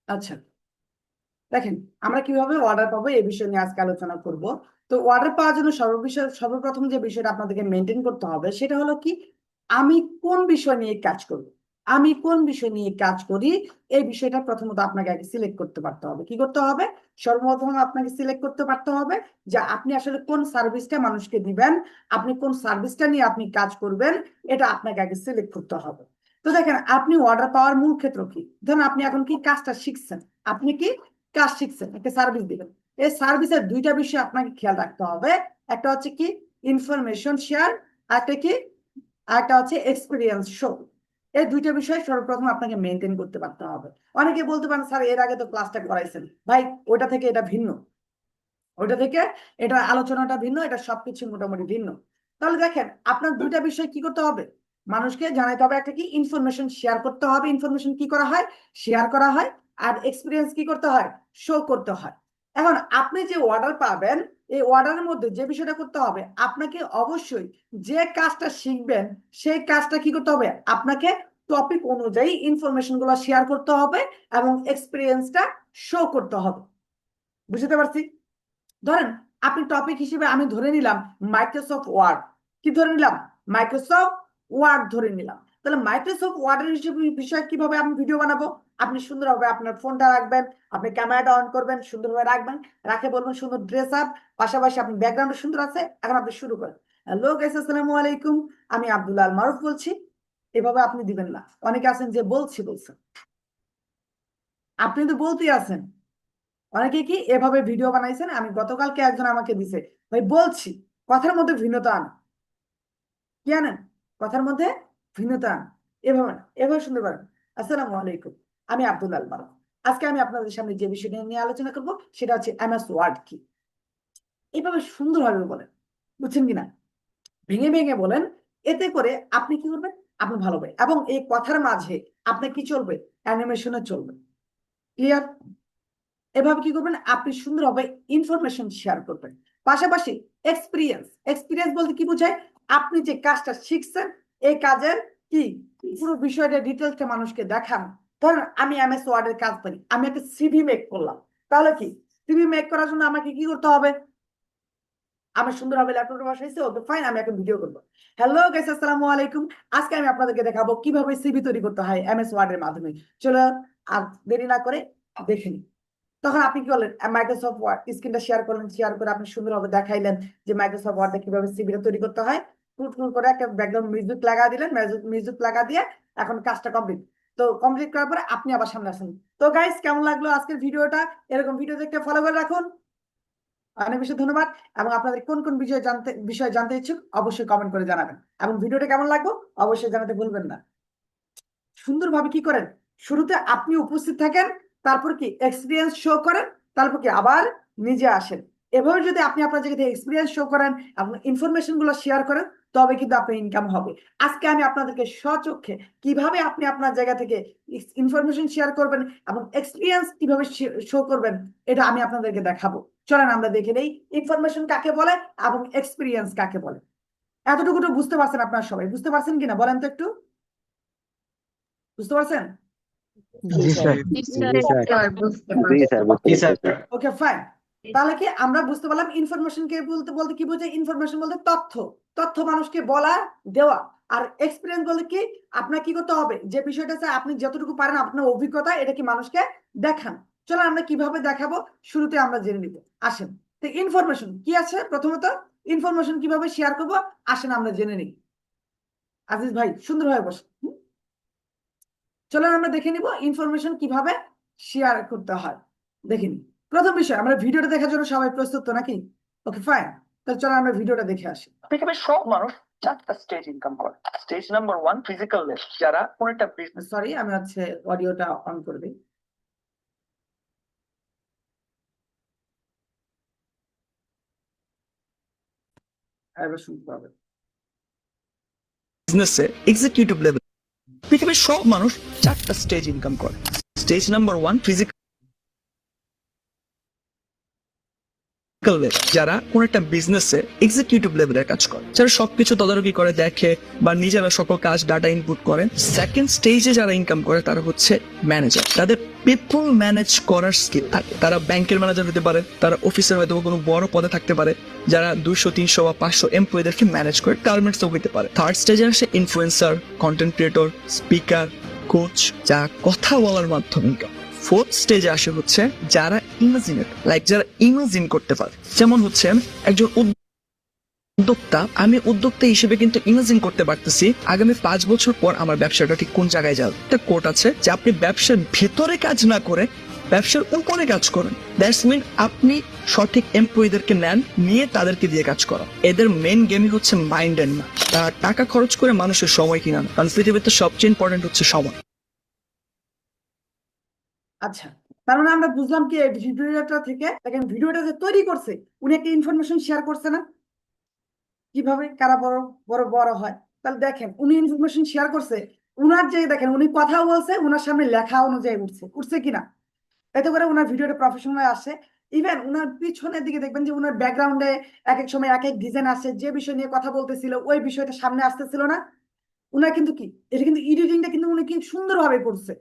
আচ্ছা, দেখেন আমরা কিভাবে অর্ডার পাবো এই বিষয় নিয়ে আজকে আলোচনা করব। তো অর্ডার পাওয়ার জন্য সর্বপ্রথম যে বিষয়টা আপনাদেরকে মেনটেন করতে হবে সেটা হলো কি, আমি কোন বিষয় নিয়ে কাজ করব। আমি কোন বিষয় নিয়ে কাজ করি এই বিষয়টা প্রথমত আপনাকে আগে সিলেক্ট করতে পারতে হবে। কি করতে হবে? সর্বপ্রথম আপনাকে সিলেক্ট করতে পারতে হবে যে আপনি আসলে কোন সার্ভিসটা মানুষকে দিবেন, আপনি কোন সার্ভিসটা নিয়ে আপনি কাজ করবেন, এটা আপনাকে আগে সিলেক্ট করতে হবে। তো দেখেন, আপনি অর্ডার পাওয়ার মূল ক্ষেত্র কি? ধরুন আপনি এখন কি কাজটা শিখছেন, আপনি কি কাজ শিখছেন, একটা সার্ভিস দিবেন। এই সার্ভিসের দুইটা বিষয় আপনাকে খেয়াল রাখতে হবে। একটা হচ্ছে কি ইনফরমেশন শেয়ার, একটা কি একটা হচ্ছে এক্সপিরিয়েন্স শো। এই দুইটা বিষয় সর্বপ্রথম আপনাকে মেনটেন করতে পারতে হবে। অনেকে বলতে পারেন স্যার এর আগে তো ক্লাসটা করাইছেন, ভাই ওটা থেকে এটা ভিন্ন, ওটা থেকে এটা আলোচনাটা ভিন্ন, এটা সবকিছু মোটামুটি ভিন্ন। তাহলে দেখেন আপনার দুইটা বিষয় কি করতে হবে, মানুষকে জানাইতে হবে। একটা কি ইনফরমেশন শেয়ার করতে হবে, ইনফরমেশন কি করা হয়, শেয়ার করা হয়। আর এক্সপিরিয়েন্স কি করতে হয়, শো করতে হয়। এখন আপনি যে অর্ডার পাবেন, এই অর্ডারের মধ্যে যে বিষয়টা করতে হবে, আপনাকে অবশ্যই যে কাজটা শিখবেন সেই কাজটা কি করতে হবে, আপনাকে টপিক অনুযায়ী ইনফরমেশন গুলো শেয়ার করতে হবে এবং এক্সপিরিয়েন্সটা শো করতে হবে। বুঝতে পারছি? ধরেন আপনি টপিক হিসেবে আমি ধরে নিলাম মাইক্রোসফট ওয়ার্ড। কি ধরে নিলাম? মাইক্রোসফট ওয়ার্ড ধরে নিলাম। তাহলে মাইক্রোসফট ওয়ার্ডের হিসেবে বিষয় কিভাবে আমি ভিডিও বানাবো? আপনি সুন্দরভাবে আপনার ফোনটা রাখবেন, আপনি ক্যামেরাটা অন করবেন, সুন্দরভাবে রাখবেন, রাখে বলবেন সুন্দর ড্রেস আপ, পাশাপাশি আপনি ব্যাকগ্রাউন্ড সুন্দর আছে। এখন আপনি শুরু করেন, হ্যালো গাইস, আসসালামু আলাইকুম, আমি আব্দুল্লাহ আল মারুফ বলছি। এভাবে আপনি দিবেন না। অনেকে আছেন যে বলছেন, আপনি তো বলতেই আছেন। অনেকে কি এভাবে ভিডিও বানাইছেন, আমি গতকালকে একজন আমাকে দিছে, ভাই বলছি কথার মধ্যে ভিন্নতা আন। কি আনেন? কথার মধ্যে ভিন্নতা আন। এভাবে না, এভাবে শুনতে পারেন, আসসালামু আলাইকুম, আমি আব্দুল আল মারুফ। আজকে আমি আপনাদের সামনে যে বিষয়টা নিয়ে আলোচনা করব সেটা হচ্ছে এমএস ওয়ার্ড কি। এভাবে সুন্দরভাবে বলেন, বুঝছেন কিনা? ভেঙে ভেঙে বলেন। এতে করে আপনি কি করবেন, আপনি ভালো হবে। এবং এই কথার মাঝে আপনার কি চলবে, অ্যানিমেশনে চলবে। ক্লিয়ার? এভাবে কি করবেন, আপনি সুন্দরভাবে ইনফরমেশন শেয়ার করবেন। পাশাপাশি এক্সপিরিয়েন্স, এক্সপিরিয়েন্স বলতে কি বোঝায়, আপনি যে কাজটা শিখছেন এই কাজের কি পুরো বিষয়টা ডিটেলসটা মানুষকে দেখান। ধরেন আমি এমএস ওয়ার্ডের কাজ করি, আমি একটা সিভি মেক করলাম। তাহলে কি সিভি মেক করার জন্য আমাকে কি করতে হবে, আমার সুন্দরভাবে ল্যাপটপে বসাইছে, ওকে ফাইন, আমি এখন ভিডিও করবো। হ্যালো গাইস, আসসালামু আলাইকুম, আজকে আমি আপনাদেরকে দেখাবো কিভাবে সিভি তৈরি করতে হয় এমএস ওয়ার্ডের মাধ্যমে। চলো আর দেরি না করে দেখে নিই। তখন আপনি কি করলেন, মাইক্রোসফট ওয়ার্ড স্ক্রিনটা শেয়ার করলেন, শেয়ার করে আপনি সুন্দরভাবে দেখাইলেন যে মাইক্রোসফট ওয়ার্ডে কিভাবে সিভিটা তৈরি করতে হয়। টুট করে একটা ব্যাকগ্রাউন্ড মিউজিক লাগা দিলেন, মিউজিক লাগা দিয়ে এখন কাজটা কমপ্লিট। তো কমপ্লিট করার পরে আপনি আবার সামনে আসেন। তো গাইস, কেমন লাগলো আজকের ভিডিওটা? এরকম ভিডিও দেখতে ফলো করে রাখুন। অনেক বেশি ধন্যবাদ। এবং আপনাদের কোন কোন বিষয় জানতে ইচ্ছুক অবশ্যই কমেন্ট করে জানাবেন। এবং ভিডিওটা কেমন লাগলো অবশ্যই জানাতে ভুলবেন না। সুন্দরভাবে কি করেন, শুরুতে আপনি উপস্থিত থাকেন, তারপর কি এক্সপিরিয়েন্স শো করেন, তারপর কি আবার নিজে আসেন। এভাবে যদি আপনি আপনার জায়গা থেকে এক্সপিরিয়েন্স শো করেন এবং ইনফরমেশন গুলো শেয়ার করেন, তবে কিন্তু আপনার ইনকাম হবে। আজকে আমি আপনাদেরকে স্বচক্ষে কিভাবে আপনি আপনার জায়গা থেকে ইনফরমেশন শেয়ার করবেন এবং এক্সপিরিয়েন্স কিভাবে শো করবেন, এটা আমি আপনাদেরকে দেখাবো। চলেন আমরা দেখে নেই ইনফরমেশন কাকে বলে এবং এক্সপিরিয়েন্স কাকে বলে। এতটুকু তো বুঝতে পারছেন? আপনারা সবাই বুঝতে পারছেন কিনা বলেন তো একটু, বুঝতে পারছেন? জি স্যার। জি স্যার। জি স্যার, বুঝতে জি স্যার। পেরেছি। Okay fine. তাহলে কি আমরা বুঝতে পারলাম ইনফরমেশন কে বলতে বলতে কি বোঝায়, ইনফরমেশন বলতে তথ্য, তথ্য মানুষকে বলা, দেওয়া। আর এক্সপিরিয়েন্স বলতে কি, আপনার কি করতে হবে, যে বিষয়টা আছে আপনি যতটুকু পারেন আপনার অভিজ্ঞতা এটা কি মানুষকে দেখান। চলো আমরা কিভাবে দেখাবো শুরুতে আমরা জেনে নিব। আসেন, তো ইনফরমেশন কি আছে, প্রথমত ইনফরমেশন কিভাবে শেয়ার করবো আসেন আমরা জেনে নিই। আজিজ ভাই সুন্দরভাবে বসে, চলেন আমরা দেখে নিব ইনফরমেশন কিভাবে শেয়ার করতে হয়। দেখে নিই। প্রথম বিষয়, আমরা ভিডিওটা দেখার জন্য সবাই প্রস্তুত তো নাকি? ওকে ফাইন, তাহলে চলো আমরা ভিডিওটা দেখে আসি। পৃথিবীর সব মানুষ চারটা স্টেজ ইনকাম করে। স্টেজ নাম্বার 1 ফিজিক্যাল লেভেল, যারা কোন একটা বিজনেস। সরি, আমি হচ্ছে অডিওটা অন করে দিই। এবার শুনতে হবে। বিজনেসে এক্সিকিউটিভ লেভেল, পৃথিবীর সব মানুষ চারটা স্টেজ ইনকাম করে। স্টেজ নাম্বার 1 ফিজিক্যাল, লেভেল, যারা কোন একটা বিজনেসে এক্সিকিউটিভ লেভেলের কাজ করে, যারা সবকিছু তদারকি করে দেখে বা নিজেরা সকল কাজ ডাটা ইনপুট করেন। সেকেন্ড স্টেজে যারা ইনকাম করে তারা হচ্ছে ম্যানেজার, তাদের পিপল ম্যানেজ করার স্কিল থাকে। তারা ব্যাংকের ম্যানেজার হতে পারে, তারা অফিসের হয়তো কোনো বড় পদে থাকতে পারে, যারা 200, 300 বা 500 এমপ্লয়ীদেরকে ম্যানেজ করে গার্মেন্টসও হতে পারে। থার্ড স্টেজে আসে influencer, content creator, speaker, coach, যা কথা বলার মাধ্যমে ইনকাম। ফোর্থ স্টেজে আসে হচ্ছে যারা ইমাজিনেটর, যারা ইমাজিন করতে পারে। যেমন হচ্ছে একজন উদ্যোক্তা, আমি উদ্যোক্তা হিসেবে কিন্তু ইমাজিন করতে পারতেছি আগামী 5 বছর পর আমার ব্যবসাটা ঠিক কোন জায়গায় যাবে। একটা কোট আছে যে আপনি ব্যবসার ভেতরে কাজ না করে ব্যবসার উপরে কাজ করেন। দ্যাটস মিন আপনি সঠিক এমপ্লয়ীদেরকে নেন, নিয়ে তাদেরকে দিয়ে কাজ করা। এদের মেন গেমই হচ্ছে মাইন্ড এন্ড না, তারা টাকা খরচ করে মানুষের সময় কিনান, কারণ পৃথিবীতে সবচেয়ে ইম্পর্টেন্ট হচ্ছে সময়। আচ্ছা, তার মানে আমরা বুঝলাম কি এই ভিডিওটা থেকে, দেখেন ভিডিওটা যে তৈরি করছে উনি একটা ইনফরমেশন শেয়ার করছে না, কিভাবে কারা বড় বড় বড় হয়। তাহলে দেখেন উনি ইনফরমেশন শেয়ার করছে, উনার যে দেখেন উনি কথাও বলছে, উনার সামনে লেখা অনুযায়ী উঠছে কিনা, এতে করে উনার ভিডিওটা প্রফেশনাল আসে। ইভেন উনার পিছনের দিকে দেখবেন যে উনার ব্যাকগ্রাউন্ডে এক এক সময় এক এক ডিজাইন আসে, যে বিষয় নিয়ে কথা বলতেছিল ওই বিষয়টা সামনে আসতেছিল না। উনার কিন্তু কি এটা কিন্তু এডিটিংটা কিন্তু উনি কি সুন্দরভাবে করছে।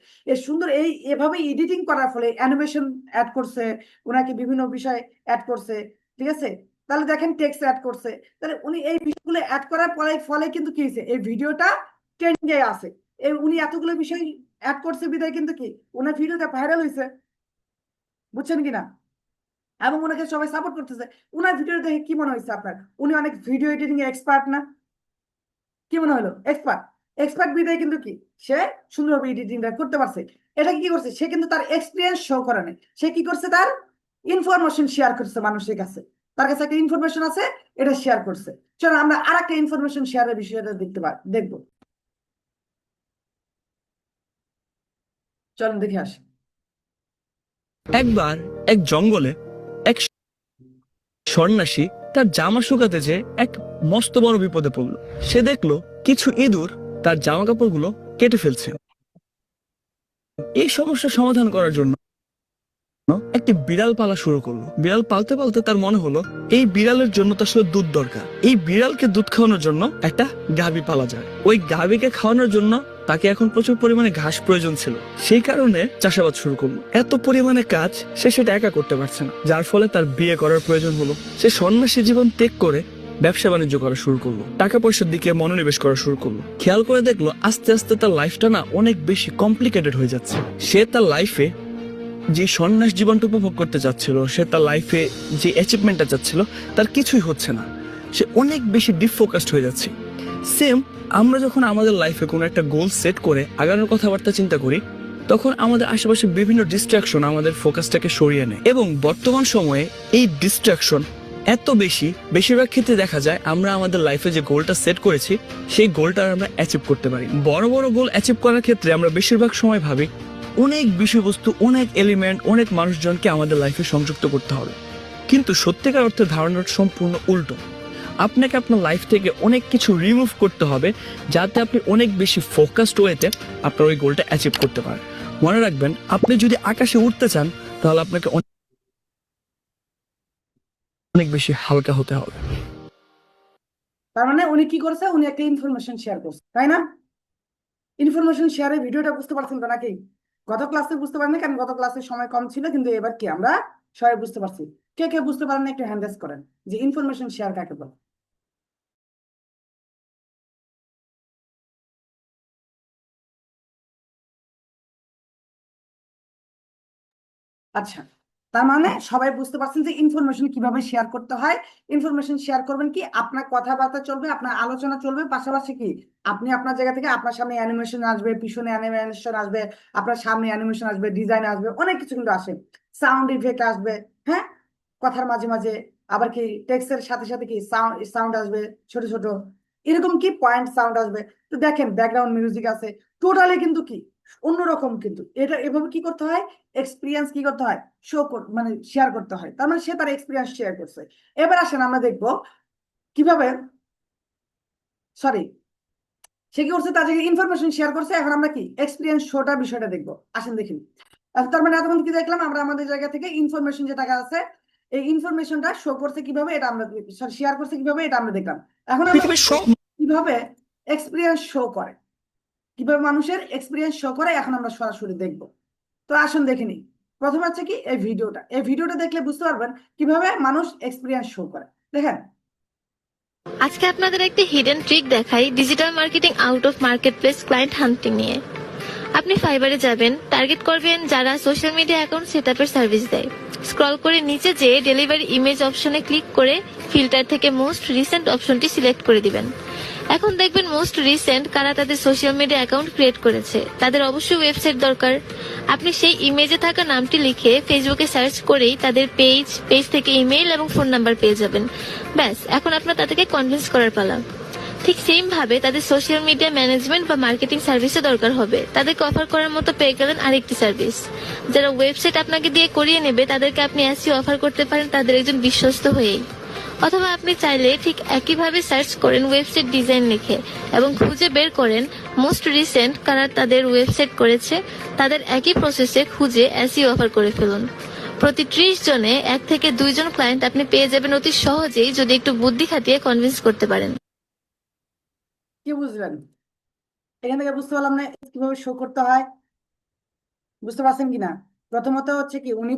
এভাবে এডিটিং করার ফলে অ্যানিমেশন অ্যাড করছে, উনাকে বিভিন্ন বিষয় অ্যাড করছে, ঠিক আছে। তাহলে দেখেন টেক্সট অ্যাড করছে, তাহলে উনি এই বিষয়গুলো অ্যাড করার ফলে কিন্তু কি হয়েছে, এই ভিডিওটা ট্রেন্ডে আছে। উনি এতগুলো বিষয় অ্যাড করছে বিদায় কিন্তু কি উনার ভিডিওটা ভাইরাল হয়েছে, বুঝছেন কিনা। এবং ওনাকে সবাই সাপোর্ট করতেছে। উনার ভিডিও দেখে কি মনে হয়েছে আপনার, উনি অনেক ভিডিও এডিটিং এ এক্সপার্ট না? কি মনে হলো? এক্সপার্ট। এক্সপার্ট বিদায় কিন্তু কি সে সুন্দরভাবে এডিটিংটা করতে পারছে। এটা কি করছে, সে কিন্তু তার এক্সপিরিয়েন্স শো করে নাই, সে কি করছে, তার ইনফরমেশন শেয়ার করছে মানুষের কাছে। তার কাছে একটা ইনফরমেশন আছে, এটা শেয়ার করছে। চলো আমরা আর একটা ইনফরমেশন শেয়ারের বিষয়টা দেখবো। চলুন দেখে আসি। একবার এক জঙ্গলে এক সন্ন্যাসী তার জামা শুকাতে যে এক মস্ত বড় বিপদে পড়লো। সে দেখলো কিছু ইঁদুর তার জামা কাপড়গুলো কেটে ফেলছে। এই সমস্যার সমাধান করার জন্য একটি বিড়াল পালা শুরু করলো। বিড়াল পালতে পালতে তার মনে হলো এই বিড়ালের জন্য তো আসলে দুধ দরকার, এই বিড়ালকে দুধ খাওয়ানোর জন্য একটা গাভী পালা যায়। ওই গাভীকে খাওয়ানোর জন্য তাকে এখন প্রচুর পরিমাণে ঘাস প্রয়োজন ছিল, সেই কারণে চাষাবাদ শুরু করলো। এত পরিমাণে কাজ সে সেটা একা করতে পারছে না, যার ফলে তার বিয়ে করার প্রয়োজন হলো। সে সন্ন্যাসী জীবন ত্যাগ করে ব্যবসা বাণিজ্য করা শুরু করলো, টাকা পয়সার দিকে মনোনিবেশ করা শুরু করলো। খেয়াল করে দেখলো আস্তে আস্তে তার লাইফটা না অনেক বেশি কমপ্লিকেটেড হয়ে যাচ্ছে। সে তার লাইফে যে সন্ন্যাস জীবনটা উপভোগ করতে চাচ্ছিল, সে তার লাইফে যে অ্যাচিভমেন্টটা চাচ্ছিল, তার কিছুই হচ্ছে না। সে অনেক বেশি ডিফোকাসড হয়ে যাচ্ছে। সেম আমরা যখন আমাদের লাইফে কোনো একটা গোল সেট করে আগানোর কথাবার্তা চিন্তা করি, তখন আমাদের আশেপাশে বিভিন্ন ডিস্ট্রাকশন আমাদের ফোকাসটাকে সরিয়ে নেয়। এবং বর্তমান সময়ে এই ডিস্ট্রাকশন এত বেশিরভাগ ক্ষেত্রে দেখা যায় আমরা আমাদের লাইফে যে গোলটা সেট করেছি সেই গোলটা আমরা অ্যাচিভ করতে পারি। বড় বড় গোল অ্যাচিভ করার ক্ষেত্রে আমরা বেশিরভাগ সময় ভাবি অনেক বিষয়বস্তু, অনেক এলিমেন্ট, অনেক মানুষজনকে আমাদের লাইফে সংযুক্ত করতে হবে, কিন্তু সত্যিকার অর্থে ধারণাটা সম্পূর্ণ উল্টো। আপনাকে আপনার লাইফ থেকে অনেক কিছু রিমুভ করতে হবে যাতে আপনি অনেক বেশি ফোকাসড ওয়েতে আপনার ওই গোলটা অ্যাচিভ করতে পারেন। মনে রাখবেন, আপনি যদি আকাশে উঠতে চান তাহলে আপনাকে অনেক বেশি হালকা হতে হবে। তার মানে উনি কি করছে, উনি একটা ইনফরমেশন শেয়ার করছে, তাই না? ইনফরমেশন শেয়ারের ভিডিওটা বুঝতে পারছেন তো নাকি? গত ক্লাসে বুঝতে পারেন না, কারণ গত ক্লাসে সময় কম ছিল, কিন্তু এবার কি আমরা সবাই বুঝতে পারছি। কে কে বুঝতে পারেন না একটু হ্যান্ড রেজ করেন যে ইনফরমেশন শেয়ার কাকে বলে। আচ্ছা, তার মানে সবাই বুঝতে পারছেন যে ইনফরমেশন কিভাবে শেয়ার করতে হয়। ইনফরমেশন শেয়ার করবেন কি, আপনার কথাবার্তা চলবে, আপনার আলোচনা চলবে, পাশাপাশি কি আপনি আপনার জায়গা থেকে আপনার সামনে অ্যানিমেশন আসবে, পিছনে অ্যানিমেশন আসবে, আপনার সামনে অ্যানিমেশন আসবে, ডিজাইন আসবে, অনেক কিছু কিন্তু আসে, সাউন্ড ইফেক্ট আসবে, হ্যাঁ, কথার মাঝে মাঝে আবার কি টেক্সটের সাথে সাথে কি সাউন্ড আসবে, ছোট ছোট এরকম কি পয়েন্ট সাউন্ড আসবে। তো দেখেন ব্যাকগ্রাউন্ড মিউজিক আছে, টোটালি কিন্তু কি অন্যরকম। কিন্তু এটা এভাবে কি করতে হয়, এক্সপিরিয়েন্স কি করতে হয়, মানে শেয়ার করতে হয়। তার মানে সে তার এক্সপিরিয়েন্স শেয়ার করছে। এবার আসেন আমরা দেখবো কিভাবে, সরি, সে কি করছে, তার জায়গায় ইনফরমেশন শেয়ার করছে। এখন আমরা কি এক্সপিরিয়েন্স শোটা বিষয়টা দেখবো, আসেন দেখি। তার মানে এতক্ষণ কি দেখলাম আমরা, আমাদের জায়গা থেকে ইনফরমেশন যেটা আছে এই ইনফরমেশনটা শো করছে কিভাবে এটা আমরা শেয়ার করছে কিভাবে এটা আমরা দেখলাম। এখন আমরা পৃথিবীর সব কিভাবে এক্সপিরিয়েন্স শো করে, কিভাবে মানুষের এক্সপিরিয়েন্স শো করে এখন আমরা সরাসরি দেখবো। তো আসুন দেখে নিই। প্রথম হচ্ছে কি এই ভিডিওটা দেখলে বুঝতে পারবেন কিভাবে মানুষ এক্সপিরিয়েন্স শো করে। দেখেন আজকে আপনাদের একটি হিডেন ট্রিক দেখাই digital marketing out of marketplace client হান্টিং নিয়ে। আপনি ফাইবারে যাবেন, টার্গেট করবেন যারা সোশ্যাল মিডিয়া অ্যাকাউন্ট সেটআপের সার্ভিস দেয়। স্ক্রল করে নিচে যেয়ে ডেলিভারি ইমেজ অপশনে ক্লিক করে ফিল্টার থেকে মোস্ট রিসেন্ট অপশনটি সিলেক্ট করে দিবেন। এখন দেখবেন মোস্ট রিসেন্ট কারা তাদের সোশ্যাল মিডিয়া অ্যাকাউন্ট ক্রিয়েট করেছে। তাদের অবশ্যই ওয়েবসাইট দরকার। আপনি সেই ইমেজে থাকা নামটি লিখে ফেসবুকে সার্চ করেই তাদের পেজ থেকে ইমেইল এবং ফোন নাম্বার পেয়ে যাবেন। ব্যাস, এখন আপনার তাদেরকে কনভিন্স করার পালা। ঠিক সেম ভাবে তাদের সোশ্যাল মিডিয়া ম্যানেজমেন্ট বা মার্কেটিং সার্ভিসও দরকার হবে। তাদেরকে অফার করার মতো পেয়ে গেলেন আরেকটি সার্ভিস। যারা ওয়েবসাইট আপনাকে দিয়ে করিয়ে নেবে তাদেরকে আপনি এসইও অফার করতে পারেন তাদের একজন বিশ্বস্ত হয়েই। অথবা আপনি চাইলে ঠিক একইভাবে সার্চ করেন ওয়েবসাইট ডিজাইন লিখে এবং খুঁজে বের করেন মোস্ট রিসেন্ট কারা তাদের ওয়েবসাইট করেছে। তাদের একই প্রসেসে খুঁজে এসইও অফার করে ফেলুন। প্রতি 30 জনে 1 থেকে 2 জন ক্লায়েন্ট আপনি পেয়ে যাবেন অতি সহজেই, যদি একটু বুদ্ধি খাটিয়ে কনভিন্স করতে পারেন। কি বুঝলেন? এখান থেকে বুঝতে পারলাম না কিভাবে শো করতে হয়। বুঝতে পারছেন কিনা? প্রথমত হচ্ছে কি উনি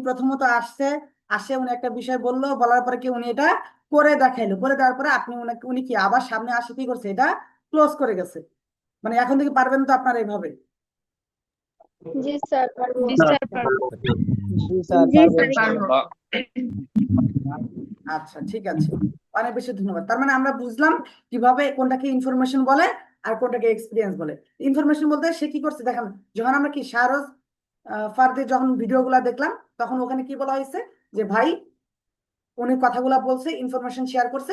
আসে উনি একটা বিষয় বললো, বলার পরে কি উনি এটা করে দেখাইলো, করে দেওয়ার পরে উনি কি আবার সামনে আসে কি করছে, এটা ক্লোজ করে গেছে। মানে এখন থেকে পারবেন তো আপনারা এইভাবে? জি স্যার পারবো। আচ্ছা ঠিক আছে, অনেক বেশি ধন্যবাদ। তার মানে আমরা বুঝলাম কিভাবে কোনটাকে ইনফরমেশন বলে আর কোনটাকে এক্সপিরিয়েন্স বলে। ইনফরমেশন বলতে সে কি করছে দেখেন, যখন আমরা কি শাহরোজ ফারদে যখন ভিডিওগুলা দেখলাম তখন ওখানে কি বলা হয়েছে যে ভাই উনি কথাগুলা বলছে, ইনফরমেশন শেয়ার করছে,